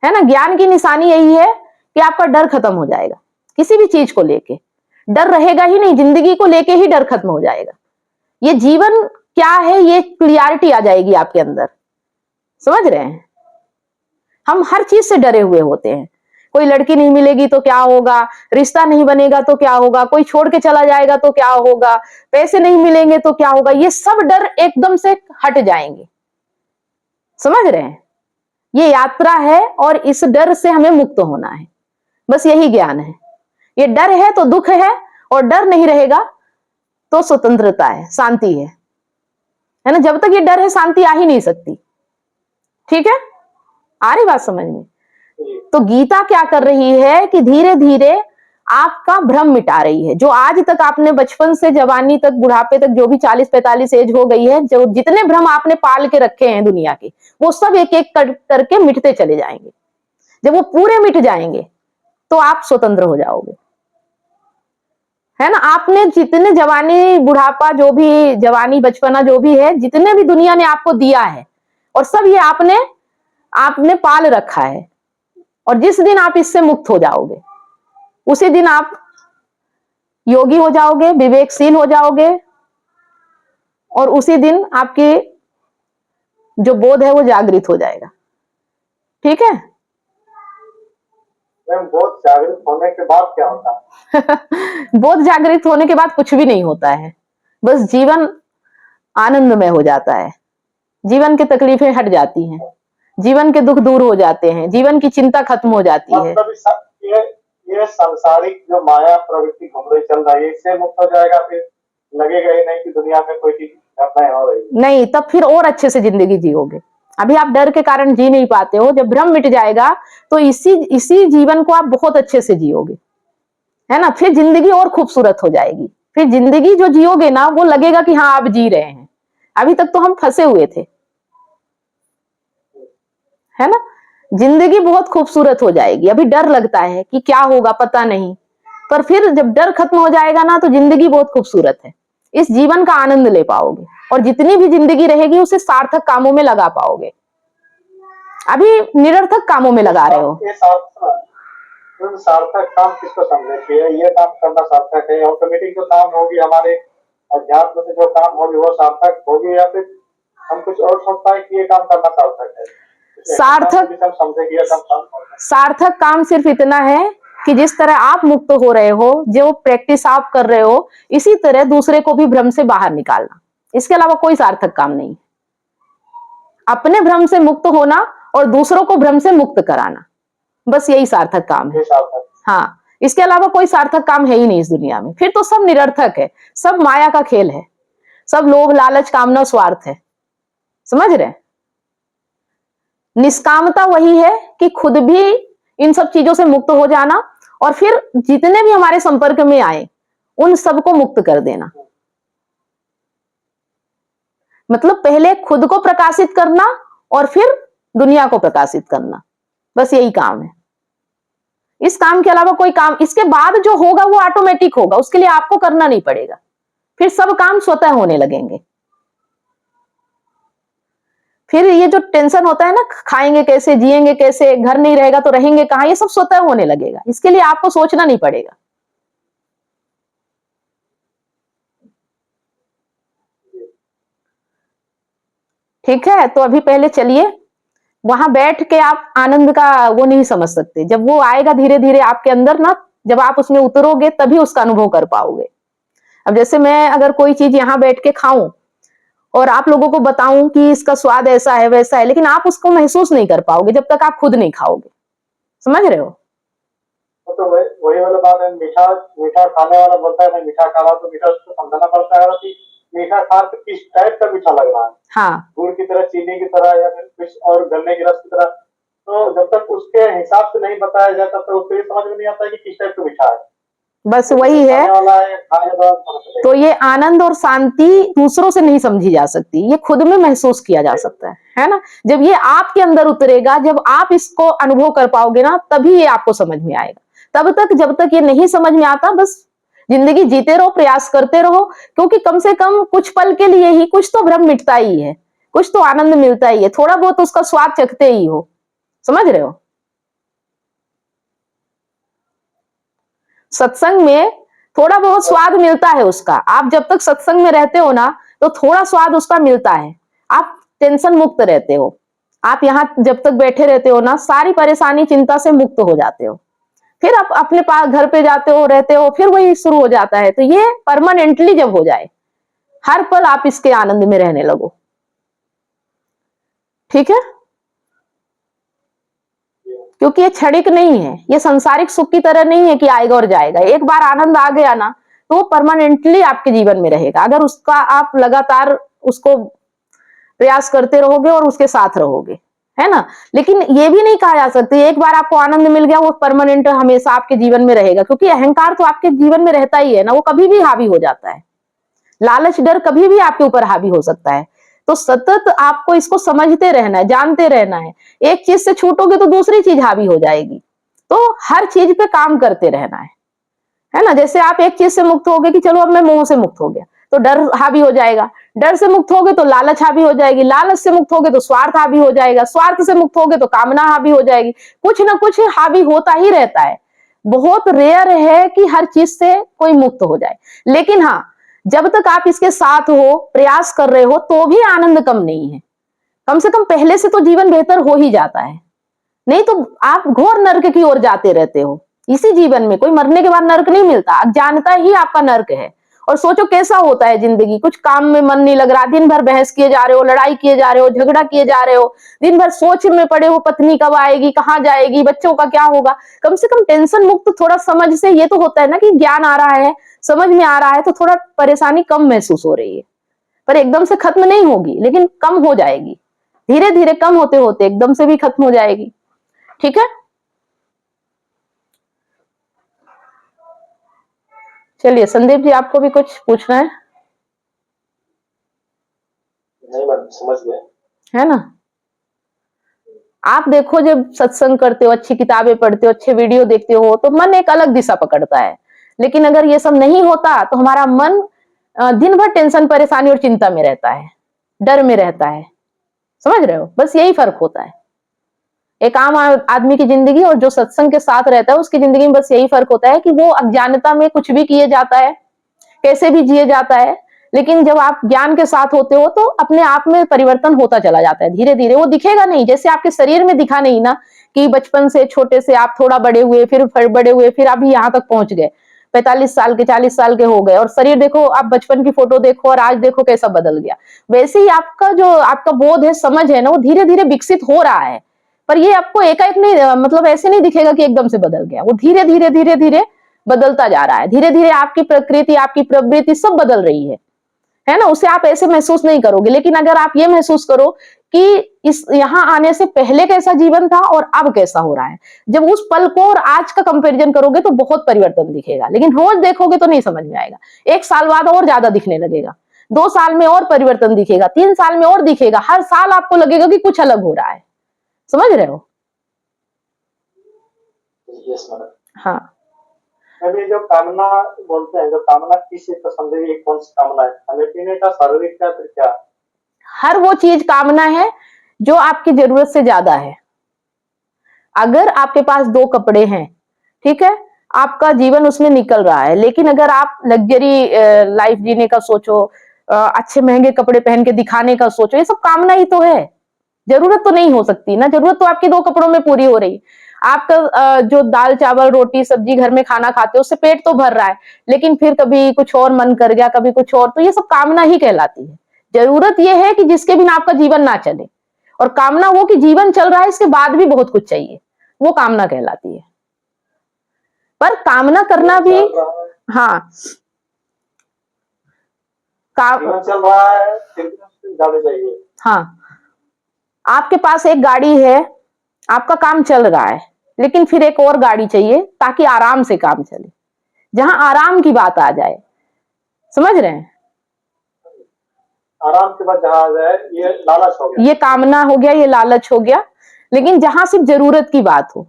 है ना। ज्ञान की निशानी यही है कि आपका डर खत्म हो जाएगा। किसी भी चीज को लेके डर रहेगा ही नहीं, जिंदगी को लेके ही डर खत्म हो जाएगा। ये जीवन क्या है, ये क्लियरिटी आ जाएगी आपके अंदर। समझ रहे हैं? हम हर चीज से डरे हुए होते हैं। कोई लड़की नहीं मिलेगी तो क्या होगा, रिश्ता नहीं बनेगा तो क्या होगा, कोई छोड़ के चला जाएगा तो क्या होगा, पैसे नहीं मिलेंगे तो क्या होगा, ये सब डर एकदम से हट जाएंगे। समझ रहे हैं? ये यात्रा है और इस डर से हमें मुक्त होना है, बस यही ज्ञान है। ये डर है तो दुख है, और डर नहीं रहेगा तो स्वतंत्रता है, शांति है ना। जब तक ये डर है शांति आ ही नहीं सकती। ठीक है, आ रही बात समझ में? तो गीता क्या कर रही है कि धीरे धीरे आपका भ्रम मिटा रही है। जो आज तक आपने बचपन से जवानी तक, बुढ़ापे तक, जो भी 40-45 एज हो गई है, जो जितने भ्रम आपने पाल के रखे हैं दुनिया के, वो सब एक एक करके मिटते चले जाएंगे। जब वो पूरे मिट जाएंगे तो आप स्वतंत्र हो जाओगे, है ना। आपने जितने जवानी, बुढ़ापा, जो भी जवानी, बचपना, जो भी है, जितने भी दुनिया ने आपको दिया है, और सब ये आपने पाल रखा है। और जिस दिन आप इससे मुक्त हो जाओगे उसी दिन आप योगी हो जाओगे, विवेकशील हो जाओगे, और उसी दिन आपकी जो बोध है वो जागृत हो जाएगा। ठीक है? मैम, बोध जागृत होने के बाद क्या होता है? बोध जागृत होने के बाद कुछ भी नहीं होता है, बस जीवन आनंदमय हो जाता है। जीवन की तकलीफें हट जाती हैं, जीवन के दुख दूर हो जाते हैं, जीवन की चिंता खत्म हो जाती है। मतलब ये सांसारिक जो माया प्रवृत्ति घूम रही, चल रही है, इससे मुक्त हो जाएगा, फिर लगेगा ही नहीं कि दुनिया में कोई चीज घटनाएं हो रही है। नहीं, तब फिर और अच्छे से जिंदगी जियोगे। अभी आप डर के कारण जी नहीं पाते हो, जब भ्रम मिट जाएगा तो इसी जीवन को आप बहुत अच्छे से जियोगे, है ना। फिर जिंदगी और खूबसूरत हो जाएगी। फिर जिंदगी जो जियोगे ना, वो लगेगा कि हाँ आप जी रहे हैं। अभी तक तो हम फंसे हुए थे, है ना। जिंदगी बहुत खूबसूरत हो जाएगी। अभी डर लगता है कि क्या होगा पता नहीं, पर फिर जब डर खत्म हो जाएगा ना तो जिंदगी बहुत खूबसूरत है। इस जीवन का आनंद ले पाओगे, और जितनी भी जिंदगी रहेगी उसे सार्थक कामों में लगा पाओगे। अभी निरर्थक कामों में लगा रहे हो। ये सार्थक काम किसको समझे कि ये काम करना सार्थक है? ऑटोमेटिक जो काम होगी हमारे अध्यात्म से, जो काम होगी वो सार्थक होगी, या फिर हम कुछ और सोचता है कि ये काम करना सार्थक है? सार्थक काम सिर्फ इतना है कि जिस तरह आप मुक्त हो रहे हो, जो प्रैक्टिस आप कर रहे हो, इसी तरह दूसरे को भी भ्रम से बाहर निकालना। इसके अलावा कोई सार्थक काम नहीं। अपने भ्रम से मुक्त होना और दूसरों को भ्रम से मुक्त कराना, बस यही सार्थक काम है। हाँ, इसके अलावा कोई सार्थक काम है ही नहीं इस दुनिया में। फिर तो सब निरर्थक है, सब माया का खेल है, सब लोभ, लालच, कामना, स्वार्थ है। समझ रहे? निष्कामता वही है कि खुद भी इन सब चीजों से मुक्त हो जाना, और फिर जितने भी हमारे संपर्क में आए उन सबको मुक्त कर देना। मतलब पहले खुद को प्रकाशित करना और फिर दुनिया को प्रकाशित करना, बस यही काम है। इस काम के अलावा कोई काम, इसके बाद जो होगा वो ऑटोमेटिक होगा, उसके लिए आपको करना नहीं पड़ेगा। फिर सब काम स्वतः होने लगेंगे। फिर ये जो टेंशन होता है ना, खाएंगे कैसे, जिएंगे कैसे, घर नहीं रहेगा तो रहेंगे कहां, ये सब स्वतः होने लगेगा। इसके लिए आपको सोचना नहीं पड़ेगा। ठीक है, तो अभी पहले चलिए, वहां बैठ के आप आनंद का वो नहीं समझ सकते। जब वो आएगा धीरे धीरे आपके अंदर ना, जब आप उसमें उतरोगे तभी उसका अनुभव कर पाओगे। अब जैसे मैं अगर कोई चीज यहाँ बैठ के खाऊं और आप लोगों को बताऊं कि इसका स्वाद ऐसा है वैसा है, लेकिन आप उसको महसूस नहीं कर पाओगे जब तक आप खुद नहीं खाओगे। समझ रहे हो? तो वही वाला बात है। मीठा मीठा खाने वाला बोलता है मैं मीठा खा रहा हूं, तो मीठा उसको समझना पड़ता है कि मीठा खा के किस टाइप का मीठा लग रहा है। हाँ, गुड़ की तरह, चीनी की तरह, या फिर कुछ और गन्ने के रस की तरह। तो जब तक उसके हिसाब से नहीं बताया जाता तो उसको ये समझ में नहीं आता कि किस टाइप का मीठा है। बस वही है। खाने वाला है, खाने वाला समझ तो लेगा। ये आनंद और शांति दूसरों से नहीं समझी जा सकती, ये खुद में महसूस किया जा सकता है ना। जब ये आपके अंदर उतरेगा, जब आप इसको अनुभव कर पाओगे ना, तभी ये आपको समझ में आएगा। तब तक जब तक ये नहीं समझ में आता, बस जिंदगी जीते रहो, प्रयास करते रहो, क्योंकि कम से कम कुछ पल के लिए ही कुछ तो भ्रम मिटता ही है, कुछ तो आनंद मिलता ही है, थोड़ा बहुत उसका स्वाद चखते ही हो। समझ रहे हो? सत्संग में थोड़ा बहुत स्वाद मिलता है उसका। आप जब तक सत्संग में रहते हो ना, तो थोड़ा स्वाद उसका मिलता है। आप टेंशन मुक्त रहते हो। आप यहाँ जब तक बैठे रहते हो ना, सारी परेशानी चिंता से मुक्त हो जाते हो। फिर आप अपने पास घर पे जाते हो, रहते हो, फिर वही शुरू हो जाता है। तो ये परमानेंटली जब हो जाए, हर पल आप इसके आनंद में रहने लगो। ठीक है? क्योंकि ये क्षणिक नहीं है, ये संसारिक सुख की तरह नहीं है कि आएगा और जाएगा। एक बार आनंद आ गया ना, तो वो परमानेंटली आपके जीवन में रहेगा, अगर उसका आप लगातार उसको प्रयास करते रहोगे और उसके साथ रहोगे, है ना। लेकिन ये भी नहीं कहा जा सकता एक बार आपको आनंद मिल गया वो परमानेंट हमेशा आपके जीवन में रहेगा, क्योंकि अहंकार तो आपके जीवन में रहता ही है ना, वो कभी भी हावी हो जाता है। लालच डर कभी भी आपके ऊपर हावी हो सकता है। तो सतत आपको इसको समझते रहना है, जानते रहना है। एक चीज से छूटोगे तो दूसरी चीज हावी हो जाएगी। तो हर चीज पे काम करते रहना है ना। जैसे आप एक चीज से मुक्त हो गए कि चलो अब मैं मोह से मुक्त हो गया, तो डर हावी हो जाएगा। डर से मुक्त हो गए तो लालच हावी हो जाएगी। लालच से मुक्त हो गए तो स्वार्थ हावी हो जाएगा। स्वार्थ से मुक्त हो गए तो कामना हावी हो जाएगी। कुछ ना कुछ हावी होता ही रहता है। बहुत रेयर है कि हर चीज से कोई मुक्त हो जाए। लेकिन हाँ, जब तक आप इसके साथ हो, प्रयास कर रहे हो, तो भी आनंद कम नहीं है। कम से कम पहले से तो जीवन बेहतर हो ही जाता है। नहीं तो आप घोर नर्क की ओर जाते रहते हो। इसी जीवन में कोई मरने के बाद नर्क नहीं मिलता, अज्ञानता ही आपका नर्क है। और सोचो कैसा होता है जिंदगी, कुछ काम में मन नहीं लग रहा, दिन भर बहस किए जा रहे हो, लड़ाई किए जा रहे हो, झगड़ा किए जा रहे हो, दिन भर सोच में पड़े हो, पत्नी कब आएगी, कहाँ जाएगी, बच्चों का क्या होगा। कम से कम टेंशन मुक्त थोड़ा समझ से, ये तो होता है ना कि ज्ञान आ रहा है, समझ में आ रहा है, तो थोड़ा परेशानी कम महसूस हो रही है। पर एकदम से खत्म नहीं होगी, लेकिन कम हो जाएगी। धीरे धीरे कम होते होते एकदम से भी खत्म हो जाएगी। ठीक है? चलिए संदीप जी, आपको भी कुछ पूछना है? नहीं मैडम, समझ गए। है ना। आप देखो, जब सत्संग करते हो, अच्छी किताबें पढ़ते हो, अच्छे वीडियो देखते हो, तो मन एक अलग दिशा पकड़ता है। लेकिन अगर ये सब नहीं होता तो हमारा मन दिन भर टेंशन, परेशानी और चिंता में रहता है, डर में रहता है। समझ रहे हो? बस यही फर्क होता है एक आम आदमी की जिंदगी और जो सत्संग के साथ रहता है उसकी जिंदगी में। बस यही फर्क होता है कि वो अज्ञानता में कुछ भी किए जाता है, कैसे भी जिए जाता है। लेकिन जब आप ज्ञान के साथ होते हो तो अपने आप में परिवर्तन होता चला जाता है धीरे धीरे। वो दिखेगा नहीं, जैसे आपके शरीर में दिखा नहीं ना कि बचपन से छोटे से आप थोड़ा बड़े हुए, फिर बड़े हुए, फिर अभी यहाँ तक पहुंच गए, 45 साल के, 40 साल के हो गए, और शरीर देखो, आप बचपन की फोटो देखो और आज देखो कैसा बदल गया। वैसे ही आपका जो आपका बोध है, समझ है ना, वो धीरे धीरे विकसित हो रहा है। पर ये आपको एकाएक नहीं, मतलब ऐसे नहीं दिखेगा कि एकदम से बदल गया। वो धीरे धीरे धीरे धीरे बदलता जा रहा है। धीरे धीरे आपकी प्रकृति, आपकी प्रवृत्ति सब बदल रही है ना। उसे आप ऐसे महसूस नहीं करोगे। लेकिन अगर आप ये महसूस करो कि इस यहाँ आने से पहले कैसा जीवन था और अब कैसा हो रहा है, जब उस पल को और आज का कंपैरिजन करोगे तो बहुत परिवर्तन दिखेगा। लेकिन रोज देखोगे तो नहीं समझ में आएगा। 1 साल बाद और ज्यादा दिखने लगेगा, 2 साल में और परिवर्तन दिखेगा, 3 साल में और दिखेगा। हर साल आपको लगेगा कि कुछ अलग हो रहा है। समझ रहे हो? Yes madam. हाँ। अभी जो कामना बोलते हैं, जो कामना किस चीज पसंद है, ये कौन सी कामना है? खाने पीने का, शारीरिक का, फिर क्या? हर वो चीज कामना है जो आपकी जरूरत से ज्यादा है। अगर आपके पास 2 कपड़े हैं, ठीक है, आपका जीवन उसमें निकल रहा है, लेकिन अगर आप लग्जरी लाइफ जीने का सोचो, अच्छे महंगे कपड़े पहन के दिखाने का सोचो, ये सब कामना ही तो है। जरूरत तो नहीं हो सकती ना। जरूरत तो आपकी 2 कपड़ों में पूरी हो रही। आपका जो दाल चावल रोटी सब्जी घर में खाना खाते हो, उससे पेट तो भर रहा है, लेकिन फिर कभी कुछ और मन कर गया, कभी कुछ और, तो ये सब कामना ही कहलाती है। जरूरत ये है कि जिसके बिना आपका जीवन ना चले, और कामना वो कि जीवन चल रहा है, इसके बाद भी बहुत कुछ चाहिए, वो कामना कहलाती है। पर कामना करना भी, हाँ, जीवन चल रहा है, फिर भी ज्यादा चाहिए। हाँ, आपके पास एक गाड़ी है, आपका काम चल रहा है, लेकिन फिर एक और गाड़ी चाहिए ताकि आराम से काम चले, जहां आराम की बात आ जाए। समझ रहे हैं? आराम के बाद जहां आ जाए, ये लालच हो गया, ये कामना हो गया, ये लालच हो गया। लेकिन जहां सिर्फ जरूरत की बात हो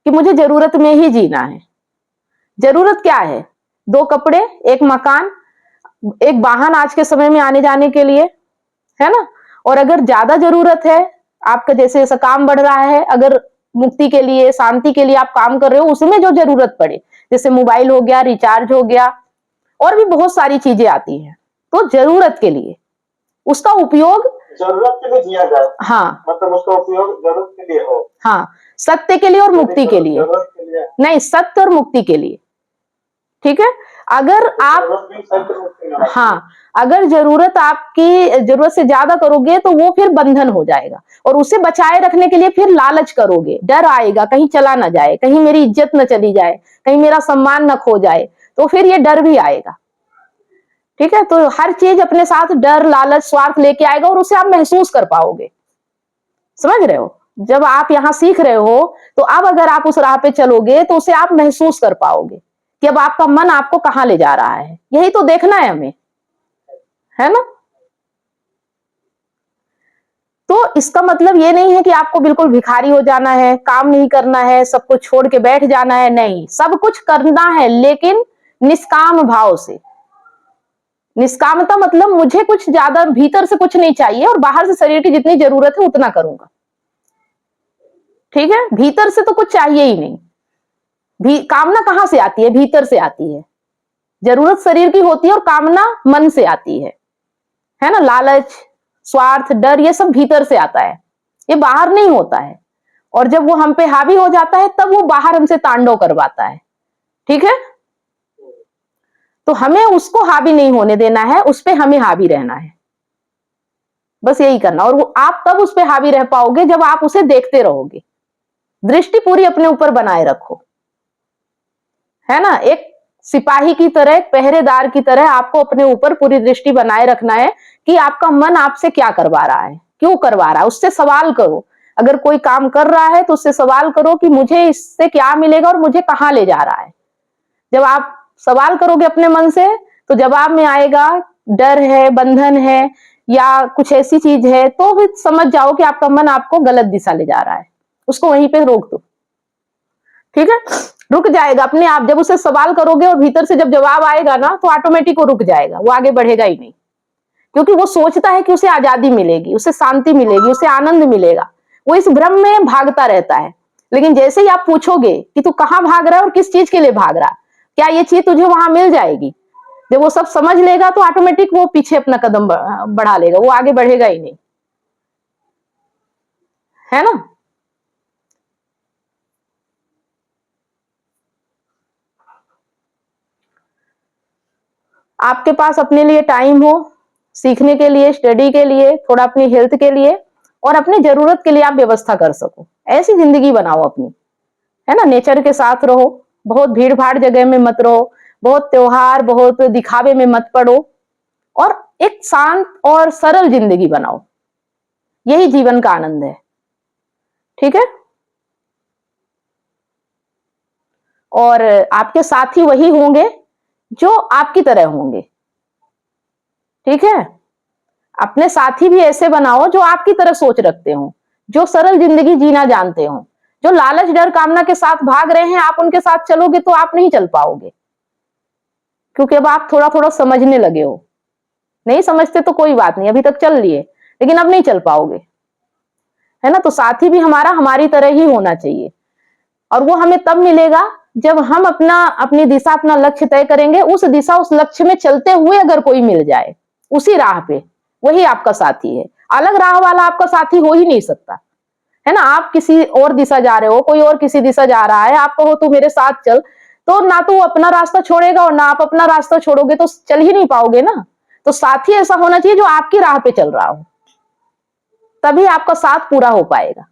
कि मुझे जरूरत में ही जीना है। जरूरत क्या है? 2 कपड़े, एक मकान, एक वाहन आज के समय में आने जाने के लिए, है ना? और अगर ज्यादा जरूरत है आपका, जैसे जैसा काम बढ़ रहा है, अगर मुक्ति के लिए, शांति के लिए आप काम कर रहे हो, उसमें जो जरूरत पड़े, जैसे मोबाइल हो गया, रिचार्ज हो गया, और भी बहुत सारी चीजें आती हैं, तो जरूरत के लिए उसका उपयोग, जरूरत के लिए जिया जाए, हाँ मतलब उसका उपयोग जरूरत के लिए हो। हाँ, सत्य के लिए और मुक्ति के लिए, जरूरत के लिए नहीं, सत्य और मुक्ति के लिए। ठीक है? अगर आप, जरूरत भी सत्य मुक्ति में आती है। हाँ, अगर जरूरत आपकी जरूरत से ज्यादा करोगे तो वो फिर बंधन हो जाएगा, और उसे बचाए रखने के लिए फिर लालच करोगे, डर आएगा कहीं चला ना जाए, कहीं मेरी इज्जत न चली जाए, कहीं मेरा सम्मान न खो जाए, तो फिर ये डर भी आएगा। ठीक है? तो हर चीज अपने साथ डर, लालच, स्वार्थ लेके आएगा, और उसे आप महसूस कर पाओगे। समझ रहे हो? जब आप यहां सीख रहे हो, तो अब अगर आप उस राह पे चलोगे तो उसे आप महसूस कर पाओगे कि अब आपका मन आपको कहां ले जा रहा है। यही तो देखना है हमें, है ना? तो इसका मतलब ये नहीं है कि आपको बिल्कुल भिखारी हो जाना है, काम नहीं करना है, सब कुछ छोड़ के बैठ जाना है। नहीं, सब कुछ करना है, लेकिन निष्काम भाव से। निष्कामता मतलब मुझे कुछ ज्यादा भीतर से कुछ नहीं चाहिए, और बाहर से शरीर की जितनी जरूरत है उतना करूंगा। ठीक है? भीतर से तो कुछ चाहिए ही नहीं। कामना कहां से आती है? भीतर से आती है। जरूरत शरीर की होती है, और कामना मन से आती है ना? लालच, स्वार्थ, डर, ये सब भीतर से आता है, ये बाहर नहीं होता है। और जब वो हम पे हावी हो जाता है, तब वो बाहर हमसे तांडव करवाता है। ठीक है? तो हमें उसको हावी नहीं होने देना है, उस पे हमें हावी रहना है, बस यही करना। और वो आप तब उस पे हावी रह पाओगे जब आप उसे देखते रहोगे। दृष्टि पूरी अपने ऊपर बनाए रखो, है ना? एक सिपाही की तरह, एक पहरेदार की तरह आपको अपने ऊपर पूरी दृष्टि बनाए रखना है कि आपका मन आपसे क्या करवा रहा है, क्यों करवा रहा है। उससे सवाल करो। अगर कोई काम कर रहा है तो उससे सवाल करो कि मुझे इससे क्या मिलेगा और मुझे कहां ले जा रहा है। जब आप सवाल करोगे अपने मन से, तो जवाब में आएगा डर है, बंधन है, या कुछ ऐसी चीज है, तो फिर समझ जाओ कि आपका मन आपको गलत दिशा ले जा रहा है। उसको वहीं पे रोक दो। ठीक है? रुक जाएगा अपने आप। जब उसे सवाल करोगे और भीतर से जब जवाब आएगा ना, तो ऑटोमेटिक वो रुक जाएगा, वो आगे बढ़ेगा ही नहीं। क्योंकि वो सोचता है कि उसे आजादी मिलेगी, उसे शांति मिलेगी, उसे आनंद मिलेगा। वो इस भ्रम में भागता रहता है। लेकिन जैसे ही आप पूछोगे कि तू कहां भाग रहा है और किस चीज के लिए भाग रहा है, क्या ये चीज तुझे वहां मिल जाएगी, जब वो सब समझ लेगा तो ऑटोमेटिक वो पीछे अपना कदम बढ़ा लेगा, वो आगे बढ़ेगा ही नहीं। है ना? आपके पास अपने लिए टाइम हो, सीखने के लिए, स्टडी के लिए, थोड़ा अपनी हेल्थ के लिए, और अपनी जरूरत के लिए आप व्यवस्था कर सको, ऐसी जिंदगी बनाओ अपनी। है ना? नेचर के साथ रहो, बहुत भीड़ भाड़ जगह में मत रहो, बहुत त्योहार, बहुत दिखावे में मत पड़ो, और एक शांत और सरल जिंदगी बनाओ। यही जीवन का आनंद है। ठीक है? और आपके साथी वही होंगे जो आपकी तरह होंगे। ठीक है? अपने साथी भी ऐसे बनाओ जो आपकी तरह सोच रखते हो, जो सरल जिंदगी जीना जानते हो। जो लालच, डर, कामना के साथ भाग रहे हैं, आप उनके साथ चलोगे तो आप नहीं चल पाओगे, क्योंकि अब आप थोड़ा थोड़ा समझने लगे हो। नहीं समझते तो कोई बात नहीं, अभी तक चल लिए, लेकिन अब नहीं चल पाओगे। है ना? तो साथी भी हमारा हमारी तरह ही होना चाहिए, और वो हमें तब मिलेगा जब हम अपनी दिशा, अपना लक्ष्य तय करेंगे। उस दिशा, उस लक्ष्य में चलते हुए अगर कोई मिल जाए उसी राह पे, वही आपका साथी है। अलग राह वाला आपका साथी हो ही नहीं सकता। है ना? आप किसी और दिशा जा रहे हो, कोई और किसी दिशा जा रहा है, आप कहो तू मेरे साथ चल, तो ना तो वो अपना रास्ता छोड़ेगा और ना आप अपना रास्ता छोड़ोगे, तो चल ही नहीं पाओगे ना। तो साथी ऐसा होना चाहिए जो आपकी राह पे चल रहा हो, तभी आपका साथ पूरा हो पाएगा।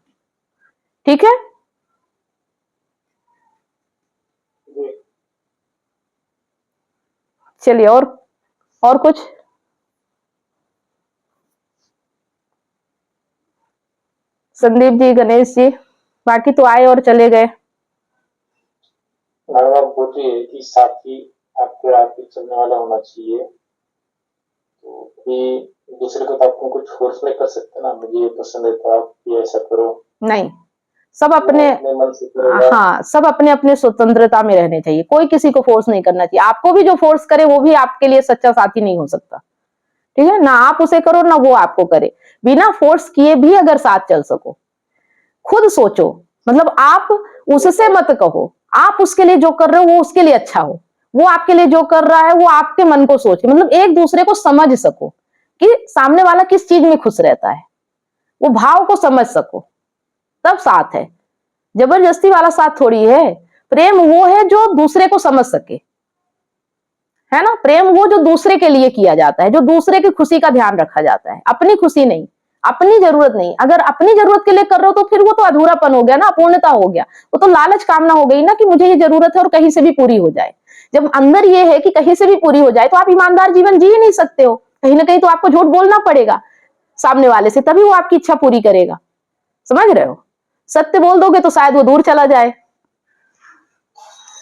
ठीक है? चलिए, और कुछ? संदीप जी, गणेश जी। बाकी तो आए और चले गए। मैडम आप बोल रही है कि साथी आपके आगे चलने वाला होना चाहिए, तो भी दूसरे को तो आपको कुछ फोर्स नहीं कर सकते ना, मुझे ये पसंद है तो आप ये ऐसा करो, नहीं, सब वो अपने, अपने मन से करेगा। हाँ, सब अपने अपने स्वतंत्रता में रहने चाहिए, कोई किसी को फोर्स नहीं करना चाहिए। आपको भी जो फोर्स करे वो भी आपके लिए सच्चा साथी नहीं हो सकता, ठीक है ना। आप उसे करो ना वो आपको करे, बिना फोर्स किए भी अगर साथ चल सको। खुद सोचो, मतलब आप उससे मत कहो, आप उसके लिए जो कर रहे हो वो उसके लिए अच्छा हो, वो आपके लिए जो कर रहा है वो आपके मन को सोचे, मतलब एक दूसरे को समझ सको कि सामने वाला किस चीज में खुश रहता है, वो भाव को समझ सको, तब साथ है। जबरदस्ती वाला साथ थोड़ी है। प्रेम वो है जो दूसरे को समझ सके, है ना। प्रेम वो जो दूसरे के लिए किया जाता है, जो दूसरे की खुशी का ध्यान रखा जाता है, अपनी खुशी नहीं, अपनी जरूरत नहीं। अगर अपनी जरूरत के लिए कर रहे हो तो फिर वो तो अधूरापन हो गया ना, अपूर्णता हो गया, वो तो लालच कामना हो गई ना कि मुझे ये जरूरत है और कहीं से भी पूरी हो जाए। जब अंदर ये है कि कहीं से भी पूरी हो जाए तो आप ईमानदार जीवन जी ही नहीं सकते हो, कहीं ना कहीं तो आपको झूठ बोलना पड़ेगा सामने वाले से, तभी वो आपकी इच्छा पूरी करेगा। समझ रहे हो। सत्य बोल दोगे तो शायद वो दूर चला जाए,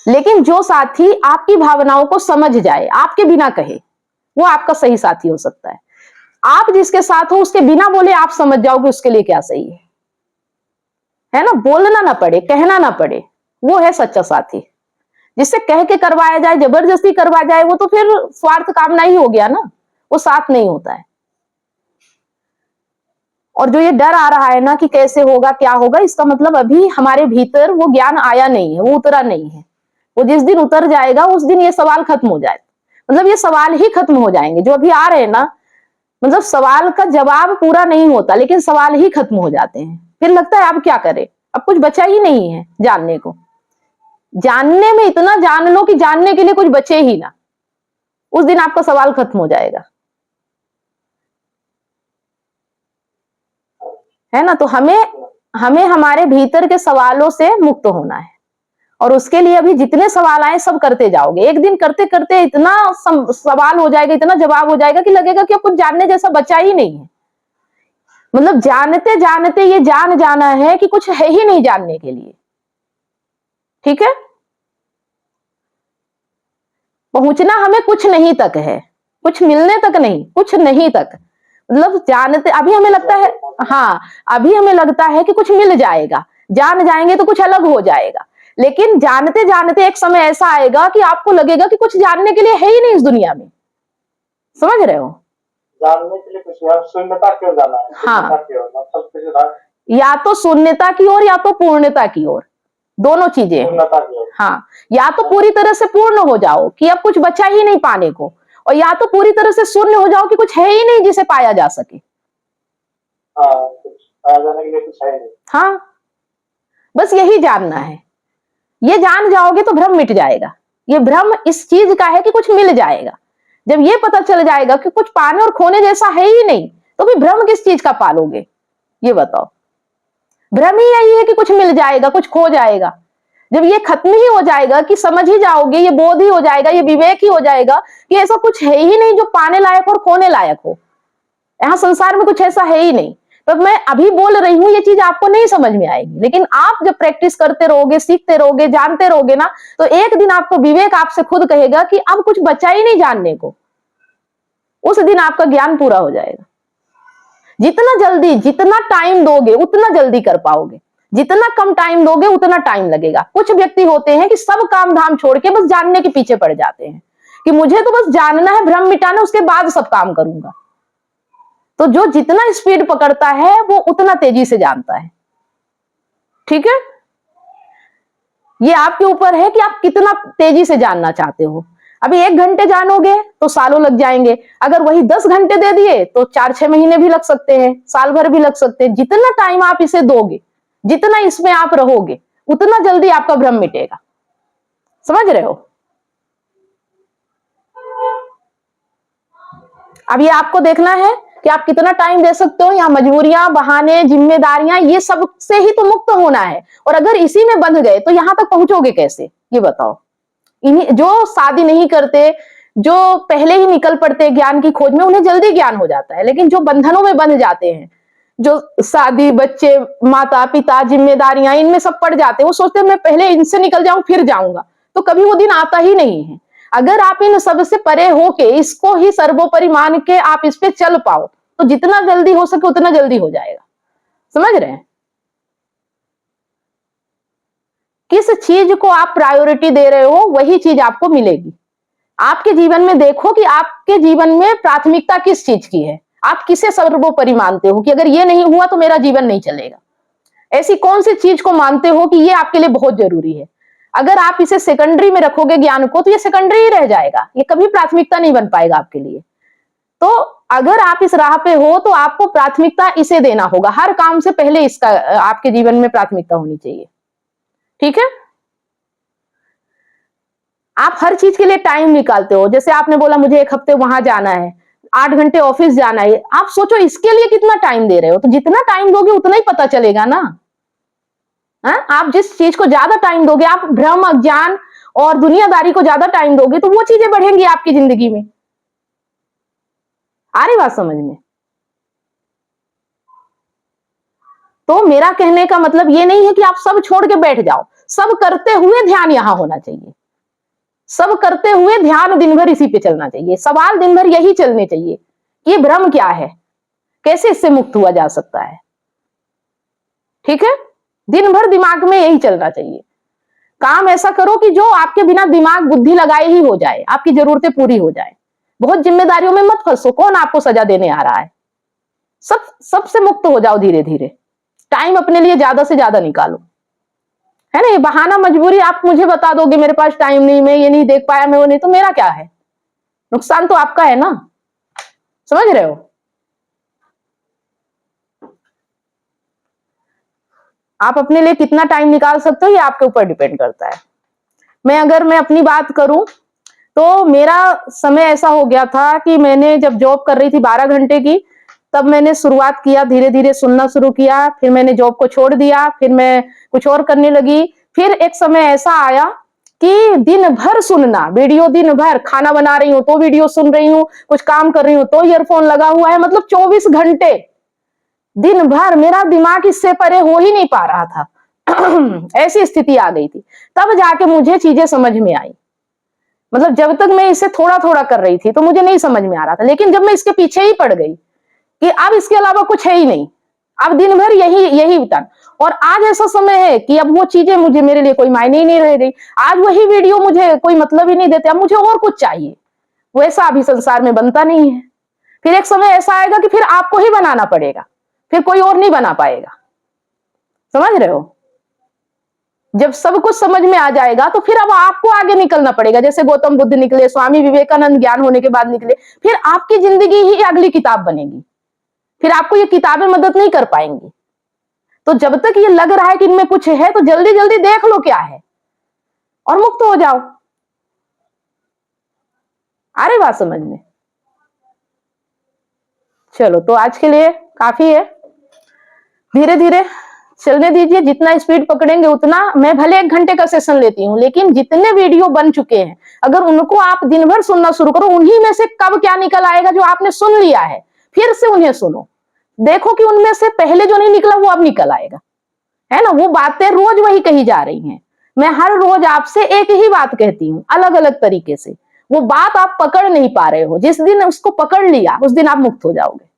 लेकिन जो साथी आपकी भावनाओं को समझ जाए, आपके बिना कहे, वो आपका सही साथी हो सकता है। आप जिसके साथ हो उसके बिना बोले आप समझ जाओगे उसके लिए क्या सही है ना। बोलना ना पड़े, कहना ना पड़े, वो है सच्चा साथी। जिससे कह के करवाया जाए, जबरदस्ती करवा जाए, वो तो फिर स्वार्थ कामना ही हो गया ना, वो साथ नहीं होता है। और जो ये डर आ रहा है ना कि कैसे होगा क्या होगा, इसका मतलब अभी हमारे भीतर वो ज्ञान आया नहीं है, वो उतरा नहीं है। वो जिस दिन उतर जाएगा उस दिन ये सवाल खत्म हो जाए, मतलब ये सवाल ही खत्म हो जाएंगे जो अभी आ रहे हैं ना। मतलब सवाल का जवाब पूरा नहीं होता लेकिन सवाल ही खत्म हो जाते हैं। फिर लगता है अब क्या करें, अब कुछ बचा ही नहीं है जानने को। जानने में इतना जान लो कि जानने के लिए कुछ बचे ही ना, उस दिन आपका सवाल खत्म हो जाएगा, है ना। तो हमें हमें हमारे भीतर के सवालों से मुक्त होना है, और उसके लिए अभी जितने सवाल आए सब करते जाओगे। एक दिन करते करते इतना सवाल हो जाएगा, इतना जवाब हो जाएगा कि लगेगा कि अब कुछ जानने जैसा बचा ही नहीं है। मतलब जानते जानते ये जान जाना है कि कुछ है ही नहीं जानने के लिए, ठीक है। पहुंचना हमें कुछ नहीं तक है, कुछ मिलने तक नहीं, कुछ नहीं तक। मतलब जानते अभी हमें लगता है, हाँ, अभी हमें लगता है कि कुछ मिल जाएगा, जान जाएंगे तो कुछ अलग हो जाएगा। लेकिन जानते जानते एक समय ऐसा आएगा कि आपको लगेगा कि कुछ जानने के लिए है ही नहीं इस दुनिया में। समझ रहे हो। जानने के लिए कुछ नहीं, अब शून्यता क्यों जाना है, हाँ, शून्यता क्यों, मतलब कुछ या तो शून्यता की ओर या तो पूर्णता की ओर, दोनों चीजें हैं। शून्यता क्यों। हाँ, या तो पूरी तरह से पूर्ण हो जाओ कि अब कुछ बचा ही नहीं पाने को, और या तो पूरी तरह से शून्य हो जाओ कि कुछ है ही नहीं जिसे पाया जा सके। हाँ, कुछ पाया जाने के लिए कुछ है नहीं। हाँ, बस यही जानना है। ये जान जाओगे तो भ्रम मिट जाएगा। ये भ्रम इस चीज का है कि कुछ मिल जाएगा। जब ये पता चल जाएगा कि कुछ पाने और खोने जैसा है ही नहीं, तो भी भ्रम किस चीज का पालोगे, ये बताओ। भ्रम ही यही है कि कुछ मिल जाएगा, कुछ खो जाएगा। जब ये खत्म ही हो जाएगा कि समझ ही जाओगे, ये बोध ही हो जाएगा, ये विवेक ही हो जाएगा कि ऐसा कुछ है ही नहीं जो पाने लायक और खोने लायक हो। यहाँ संसार में कुछ ऐसा है ही नहीं। तो मैं अभी बोल रही हूं, ये चीज आपको नहीं समझ में आएगी, लेकिन आप जब प्रैक्टिस करते रहोगे, सीखते रहोगे, जानते रहोगे ना, तो एक दिन आपको विवेक आपसे खुद कहेगा कि अब कुछ बचा ही नहीं जानने को। उस दिन आपका ज्ञान पूरा हो जाएगा। जितना जल्दी, जितना टाइम दोगे उतना जल्दी कर पाओगे, जितना कम टाइम दोगे उतना टाइम लगेगा। कुछ व्यक्ति होते हैं कि सब काम धाम छोड़ के बस जानने के पीछे पड़ जाते हैं कि मुझे तो बस जानना है, भ्रम मिटाना, उसके बाद सब काम करूंगा। तो जो जितना स्पीड पकड़ता है वो उतना तेजी से जानता है, ठीक है। ये आपके ऊपर है कि आप कितना तेजी से जानना चाहते हो। अभी 1 घंटे जानोगे तो सालों लग जाएंगे, अगर वही 10 घंटे दे दिए तो 4-6 महीने भी लग सकते हैं, साल भर भी लग सकते हैं। जितना टाइम आप इसे दोगे, जितना इसमें आप रहोगे, उतना जल्दी आपका भ्रम मिटेगा। समझ रहे हो। अब ये आपको देखना है कि आप कितना टाइम दे सकते हो। यहाँ मजबूरियां, बहाने, जिम्मेदारियां, ये सब से ही तो मुक्त होना है। और अगर इसी में बंध गए तो यहां तक पहुंचोगे कैसे, ये बताओ। इन्हीं जो शादी नहीं करते, जो पहले ही निकल पड़ते ज्ञान की खोज में, उन्हें जल्दी ज्ञान हो जाता है। लेकिन जो बंधनों में बंध जाते हैं, जो शादी, बच्चे, माता पिता, जिम्मेदारियां, इनमें सब पड़ जाते हैं। वो सोचते हैं मैं पहले इनसे निकल जाऊं फिर जाऊंगा, तो कभी वो दिन आता ही नहीं है। अगर आप इन सब से परे होके इसको ही सर्वोपरि मान के आप इस पे चल पाओ, तो जितना जल्दी हो सके उतना जल्दी हो जाएगा। समझ रहे हैं? किस चीज को आप प्रायोरिटी दे रहे हो वही चीज आपको मिलेगी। आपके जीवन में देखो कि आपके जीवन में प्राथमिकता किस चीज की है, आप किसे सर्वोपरि मानते हो कि अगर ये नहीं हुआ तो मेरा जीवन नहीं चलेगा। ऐसी कौन सी चीज को मानते हो कि ये आपके लिए बहुत जरूरी है। अगर आप इसे सेकेंडरी में रखोगे ज्ञान को, तो ये सेकेंडरी ही रह जाएगा, ये कभी प्राथमिकता नहीं बन पाएगा आपके लिए। तो अगर आप इस राह पे हो तो आपको प्राथमिकता इसे देना होगा। हर काम से पहले इसका आपके जीवन में प्राथमिकता होनी चाहिए। ठीक है? आप हर चीज के लिए टाइम निकालते हो। जैसे आपने बोला मुझे 1 हफ्ते वहां जाना है, 8 घंटे ऑफिस जाना है, आप सोचो इसके लिए कितना टाइम दे रहे हो। तो जितना टाइम दोगे उतना ही पता चलेगा ना। आप जिस चीज को ज्यादा टाइम दोगे, आप भ्रम, अज्ञान और दुनियादारी को ज्यादा टाइम दोगे, तो वो चीजें बढ़ेंगी आपकी जिंदगी में। आ रही बात समझ में? तो मेरा कहने का मतलब ये नहीं है कि आप सब छोड़ के बैठ जाओ। सब करते हुए ध्यान यहां होना चाहिए। सब करते हुए ध्यान दिन भर इसी पे चलना चाहिए। सवाल दिन भर यही चलने चाहिए कि ये भ्रम क्या है, कैसे इससे मुक्त हुआ जा सकता है। ठीक है? दिन भर दिमाग में यही चलना चाहिए। काम ऐसा करो कि जो आपके बिना दिमाग बुद्धि लगाए ही हो जाए, आपकी जरूरतें पूरी हो जाए। बहुत जिम्मेदारियों में मत फंसो। कौन आपको सजा देने आ रहा है? सबसे मुक्त हो जाओ धीरे धीरे। टाइम अपने लिए ज्यादा से ज्यादा निकालो। है ना? ये बहाना, मजबूरी, आप मुझे बता दोगे मेरे पास टाइम नहीं, मैं ये नहीं देख पाया, मैं वो नहीं, तो मेरा क्या है? नुकसान तो आपका है ना। समझ रहे हो? आप अपने लिए कितना टाइम निकाल सकते हो ये आपके ऊपर डिपेंड करता है। अगर मैं अपनी बात करूं तो मेरा समय ऐसा हो गया था कि मैंने जब जॉब कर रही थी 12 घंटे की, तब मैंने शुरुआत किया, धीरे धीरे सुनना शुरू किया। फिर मैंने जॉब को छोड़ दिया, फिर मैं कुछ और करने लगी। फिर एक समय ऐसा आया कि दिन भर सुनना वीडियो, दिन भर खाना बना रही हूं तो वीडियो सुन रही हूँ, कुछ काम कर रही हूँ तो ईयरफोन लगा हुआ है, मतलब 24 घंटे दिन भर मेरा दिमाग इससे परे हो ही नहीं पा रहा था। ऐसी स्थिति आ गई थी। तब जाके मुझे चीजें समझ में आई। मतलब जब तक मैं इसे थोड़ा थोड़ा कर रही थी तो मुझे नहीं समझ में आ रहा था, लेकिन जब मैं इसके पीछे ही पड़ गई कि अब इसके अलावा कुछ है ही नहीं, अब दिन भर यही बिता, और आज ऐसा समय है कि अब वो चीजें मुझे, मेरे लिए कोई मायने ही नहीं रह गई। आज वही वीडियो मुझे कोई मतलब ही नहीं देते, अब मुझे और कुछ चाहिए। वैसा अभी संसार में बनता नहीं है। फिर एक समय ऐसा आएगा कि फिर आपको ही बनाना पड़ेगा, फिर कोई और नहीं बना पाएगा। समझ रहे हो? जब सब कुछ समझ में आ जाएगा तो फिर अब आपको आगे निकलना पड़ेगा। जैसे गौतम बुद्ध निकले, स्वामी विवेकानंद ज्ञान होने के बाद निकले, फिर आपकी जिंदगी ही अगली किताब बनेगी। फिर आपको ये किताबें मदद नहीं कर पाएंगी। तो जब तक ये लग रहा है कि इनमें कुछ है, तो जल्दी जल्दी देख लो क्या है और मुक्त हो जाओ। आ रही बात समझ में? चलो, तो आज के लिए काफी है। धीरे धीरे चलने दीजिए। जितना स्पीड पकड़ेंगे उतना, मैं भले 1 घंटे का सेशन लेती हूँ, लेकिन जितने वीडियो बन चुके हैं अगर उनको आप दिन भर सुनना शुरू करो, उन्हीं में से कब क्या निकल आएगा जो आपने सुन लिया है, फिर से उन्हें सुनो। देखो कि उनमें से पहले जो नहीं निकला वो अब निकल आएगा। है ना? वो बातें रोज वही कही जा रही हैं। मैं हर रोज आपसे एक ही बात कहती हूँ, अलग अलग तरीके से। वो बात आप पकड़ नहीं पा रहे हो। जिस दिन उसको पकड़ लिया उस दिन आप मुक्त हो जाओगे।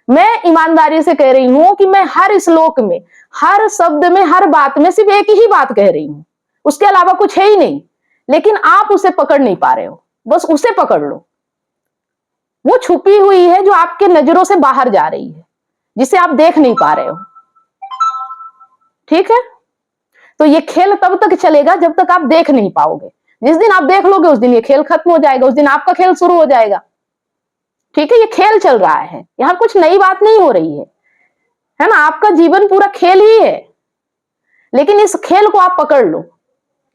मैं ईमानदारी से कह रही हूं कि मैं हर श्लोक में, हर शब्द में, हर बात में सिर्फ एक ही बात कह रही हूं, उसके अलावा कुछ है ही नहीं। लेकिन आप उसे पकड़ नहीं पा रहे हो। बस उसे पकड़ लो। वो छुपी हुई है जो आपके नजरों से बाहर जा रही है, जिसे आप देख नहीं पा रहे हो। ठीक है? तो ये खेल तब तक चलेगा जब तक आप देख नहीं पाओगे। जिस दिन आप देख लोगे उस दिन ये खेल खत्म हो जाएगा, उस दिन आपका खेल शुरू हो जाएगा। ठीक है? ये खेल चल रहा है, यहां कुछ नई बात नहीं हो रही है ना? आपका जीवन पूरा खेल ही है। लेकिन इस खेल को आप पकड़ लो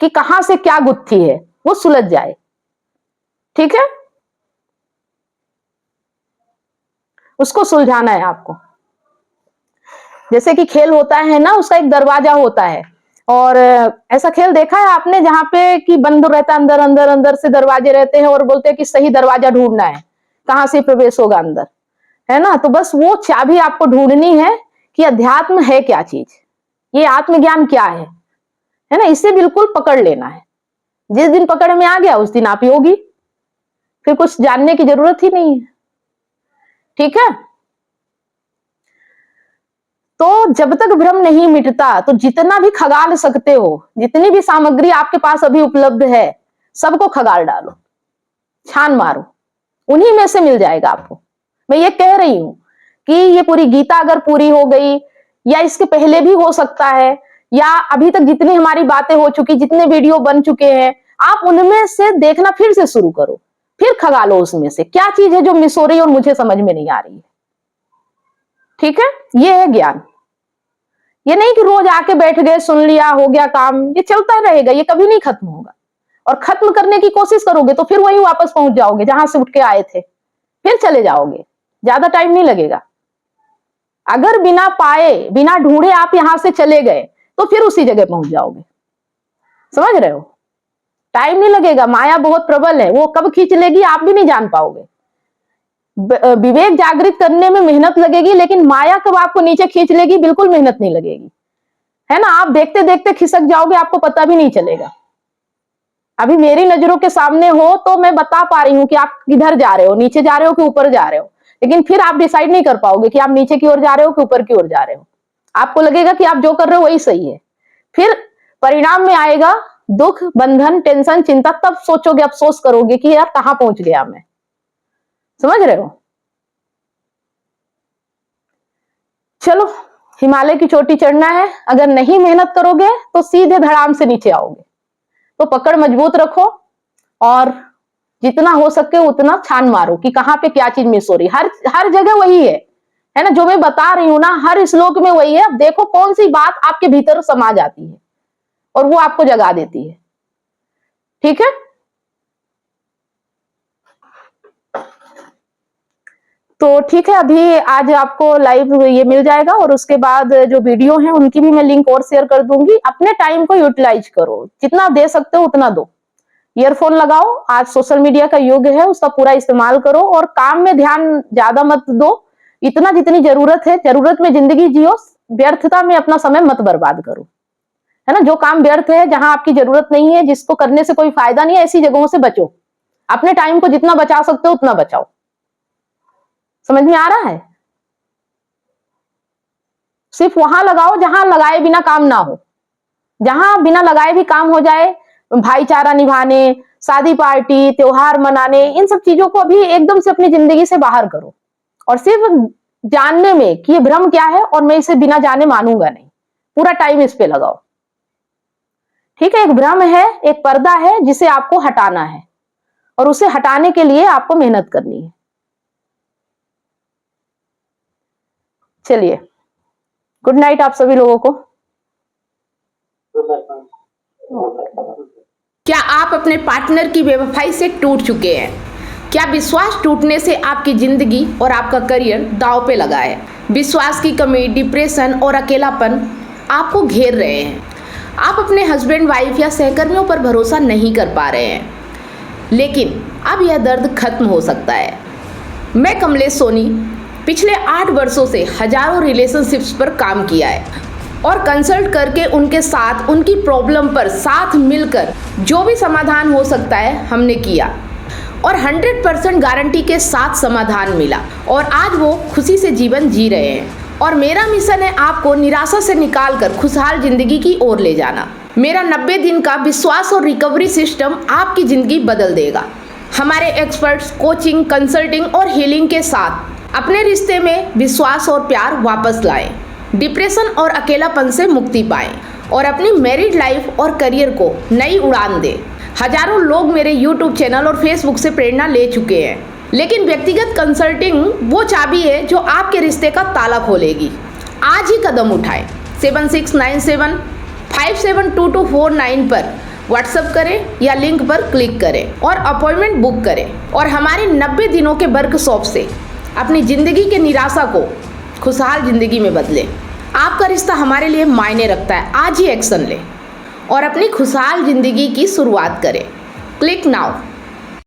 कि कहां से क्या गुत्थी है, वो सुलझ जाए। ठीक है? उसको सुलझाना है आपको। जैसे कि खेल होता है ना, उसका एक दरवाजा होता है, और ऐसा खेल देखा है आपने जहां पे कि बंद रहता है, अंदर अंदर अंदर से दरवाजे रहते हैं, और बोलते हैं कि सही दरवाजा ढूंढना है, कहां से प्रवेश होगा अंदर। है ना। तो बस वो चाबी आपको ढूंढनी है कि अध्यात्म है क्या चीज, ये आत्मज्ञान क्या है ना। इसे बिल्कुल पकड़ लेना है। जिस दिन पकड़ में आ गया उस दिन आप योगी, फिर कुछ जानने की जरूरत ही नहीं है। ठीक है। तो जब तक भ्रम नहीं मिटता तो जितना भी खगाल सकते हो, जितनी भी सामग्री आपके पास अभी उपलब्ध है, सबको खगाल डालो, छान मारो, उन्हीं में से मिल जाएगा आपको। मैं ये कह रही हूं कि ये पूरी गीता अगर पूरी हो गई, या इसके पहले भी हो सकता है, या अभी तक जितनी हमारी बातें हो चुकी, जितने वीडियो बन चुके हैं, आप उनमें से देखना फिर से शुरू करो, फिर खगालो उसमें से क्या चीज है जो मिस हो रही है और मुझे समझ में नहीं आ रही है। ठीक है। ये है ज्ञान। ये नहीं कि रोज आके बैठ गए, सुन लिया, हो गया काम, ये चलता रहेगा, ये कभी नहीं खत्म होगा। और खत्म करने की कोशिश करोगे तो फिर वही वापस पहुंच जाओगे जहां से उठ के आए थे, फिर चले जाओगे, ज्यादा टाइम नहीं लगेगा। अगर बिना पाए, बिना ढूंढे आप यहां से चले गए तो फिर उसी जगह पहुंच जाओगे। समझ रहे हो। टाइम नहीं लगेगा, माया बहुत प्रबल है, वो कब खींच लेगी आप भी नहीं जान पाओगे। विवेक जागृत करने में मेहनत लगेगी, लेकिन माया कब आपको नीचे खींच लेगी बिल्कुल मेहनत नहीं लगेगी, है ना। आप देखते देखते खिसक जाओगे, आपको पता भी नहीं चलेगा। अभी मेरी नजरों के सामने हो तो मैं बता पा रही हूं कि आप किधर जा रहे हो, नीचे जा रहे हो कि ऊपर जा रहे हो, लेकिन फिर आप डिसाइड नहीं कर पाओगे कि आप नीचे की ओर जा रहे हो कि ऊपर की ओर जा रहे हो। आपको लगेगा कि आप जो कर रहे हो वही सही है, फिर परिणाम में आएगा दुख, बंधन, टेंशन, चिंता, तब सोचोगे, अफसोस करोगे कि यार कहां पहुंच गया मैं। समझ रहे हो। चलो, हिमालय की चोटी चढ़ना है, अगर नहीं मेहनत करोगे तो सीधे धड़ाम से नीचे आओगे। तो पकड़ मजबूत रखो और जितना हो सके उतना छान मारो कि कहां पे क्या चीज मिस हो रही। हर जगह वही है ना, जो मैं बता रही हूं ना, हर श्लोक में वही है। अब देखो कौन सी बात आपके भीतर समा जाती है और वो आपको जगा देती है। ठीक है। तो ठीक है, अभी आज आपको लाइव ये मिल जाएगा और उसके बाद जो वीडियो है उनकी भी मैं लिंक और शेयर कर दूंगी। अपने टाइम को यूटिलाइज करो, जितना दे सकते हो उतना दो। ईयरफोन लगाओ, आज सोशल मीडिया का युग है, उसका पूरा इस्तेमाल करो और काम में ध्यान ज्यादा मत दो, इतना जितनी जरूरत है। जरूरत में जिंदगी जियो, व्यर्थता में अपना समय मत बर्बाद करो, है ना। जो काम व्यर्थ है, जहां आपकी जरूरत नहीं है, जिसको करने से कोई फायदा नहीं है, ऐसी जगहों से बचो। अपने टाइम को जितना बचा सकते हो उतना बचाओ। समझ में आ रहा है। सिर्फ वहां लगाओ जहां लगाए बिना काम ना हो, जहां बिना लगाए भी काम हो जाए। भाईचारा निभाने, शादी पार्टी, त्योहार मनाने, इन सब चीजों को अभी एकदम से अपनी जिंदगी से बाहर करो और सिर्फ जानने में कि ये भ्रम क्या है और मैं इसे बिना जाने मानूंगा नहीं, पूरा टाइम इस पे लगाओ। ठीक है। एक भ्रम है, एक पर्दा है जिसे आपको हटाना है और उसे हटाने के लिए आपको मेहनत करनी है। चलिए, गुड नाइट आप सभी लोगों को। क्या आप अपने पार्टनर की बेवफाई से टूट चुके हैं? क्या विश्वास टूटने से आपकी जिंदगी और आपका करियर दांव पे लगा है? विश्वास की कमी, डिप्रेशन और अकेलापन आपको घेर रहे हैं। आप अपने हस्बैंड, वाइफ या सहकर्मियों पर भरोसा नहीं कर पा रहे हैं, लेकिन अब यह दर्द खत्म हो सकता है। मैं कमलेश सोनी पिछले 8 वर्षों से हजारों रिलेशनशिप्स पर काम किया है और कंसल्ट करके उनके साथ उनकी प्रॉब्लम पर साथ मिलकर जो भी समाधान हो सकता है हमने किया और 100% गारंटी के साथ समाधान मिला और आज वो खुशी से जीवन जी रहे हैं। और मेरा मिशन है आपको निराशा से निकालकर खुशहाल जिंदगी की ओर ले जाना। मेरा 90 दिन का विश्वास और रिकवरी सिस्टम आपकी जिंदगी बदल देगा। हमारे एक्सपर्ट्स कोचिंग, कंसल्टिंग और हीलिंग के साथ अपने रिश्ते में विश्वास और प्यार वापस लाएं, डिप्रेशन और अकेलापन से मुक्ति पाएं और अपनी मैरिड लाइफ और करियर को नई उड़ान दें। हजारों लोग मेरे YouTube चैनल और Facebook से प्रेरणा ले चुके हैं, लेकिन व्यक्तिगत कंसल्टिंग वो चाबी है जो आपके रिश्ते का ताला खोलेगी। आज ही कदम उठाएं। 7697572249 पर व्हाट्सएप करें या लिंक पर क्लिक करें और अपॉइंटमेंट बुक करें और हमारे 90 दिनों के वर्कशॉप से अपनी जिंदगी के निराशा को खुशहाल जिंदगी में बदलें। आपका रिश्ता हमारे लिए मायने रखता है। आज ही एक्शन लें और अपनी खुशहाल जिंदगी की शुरुआत करें। Click now.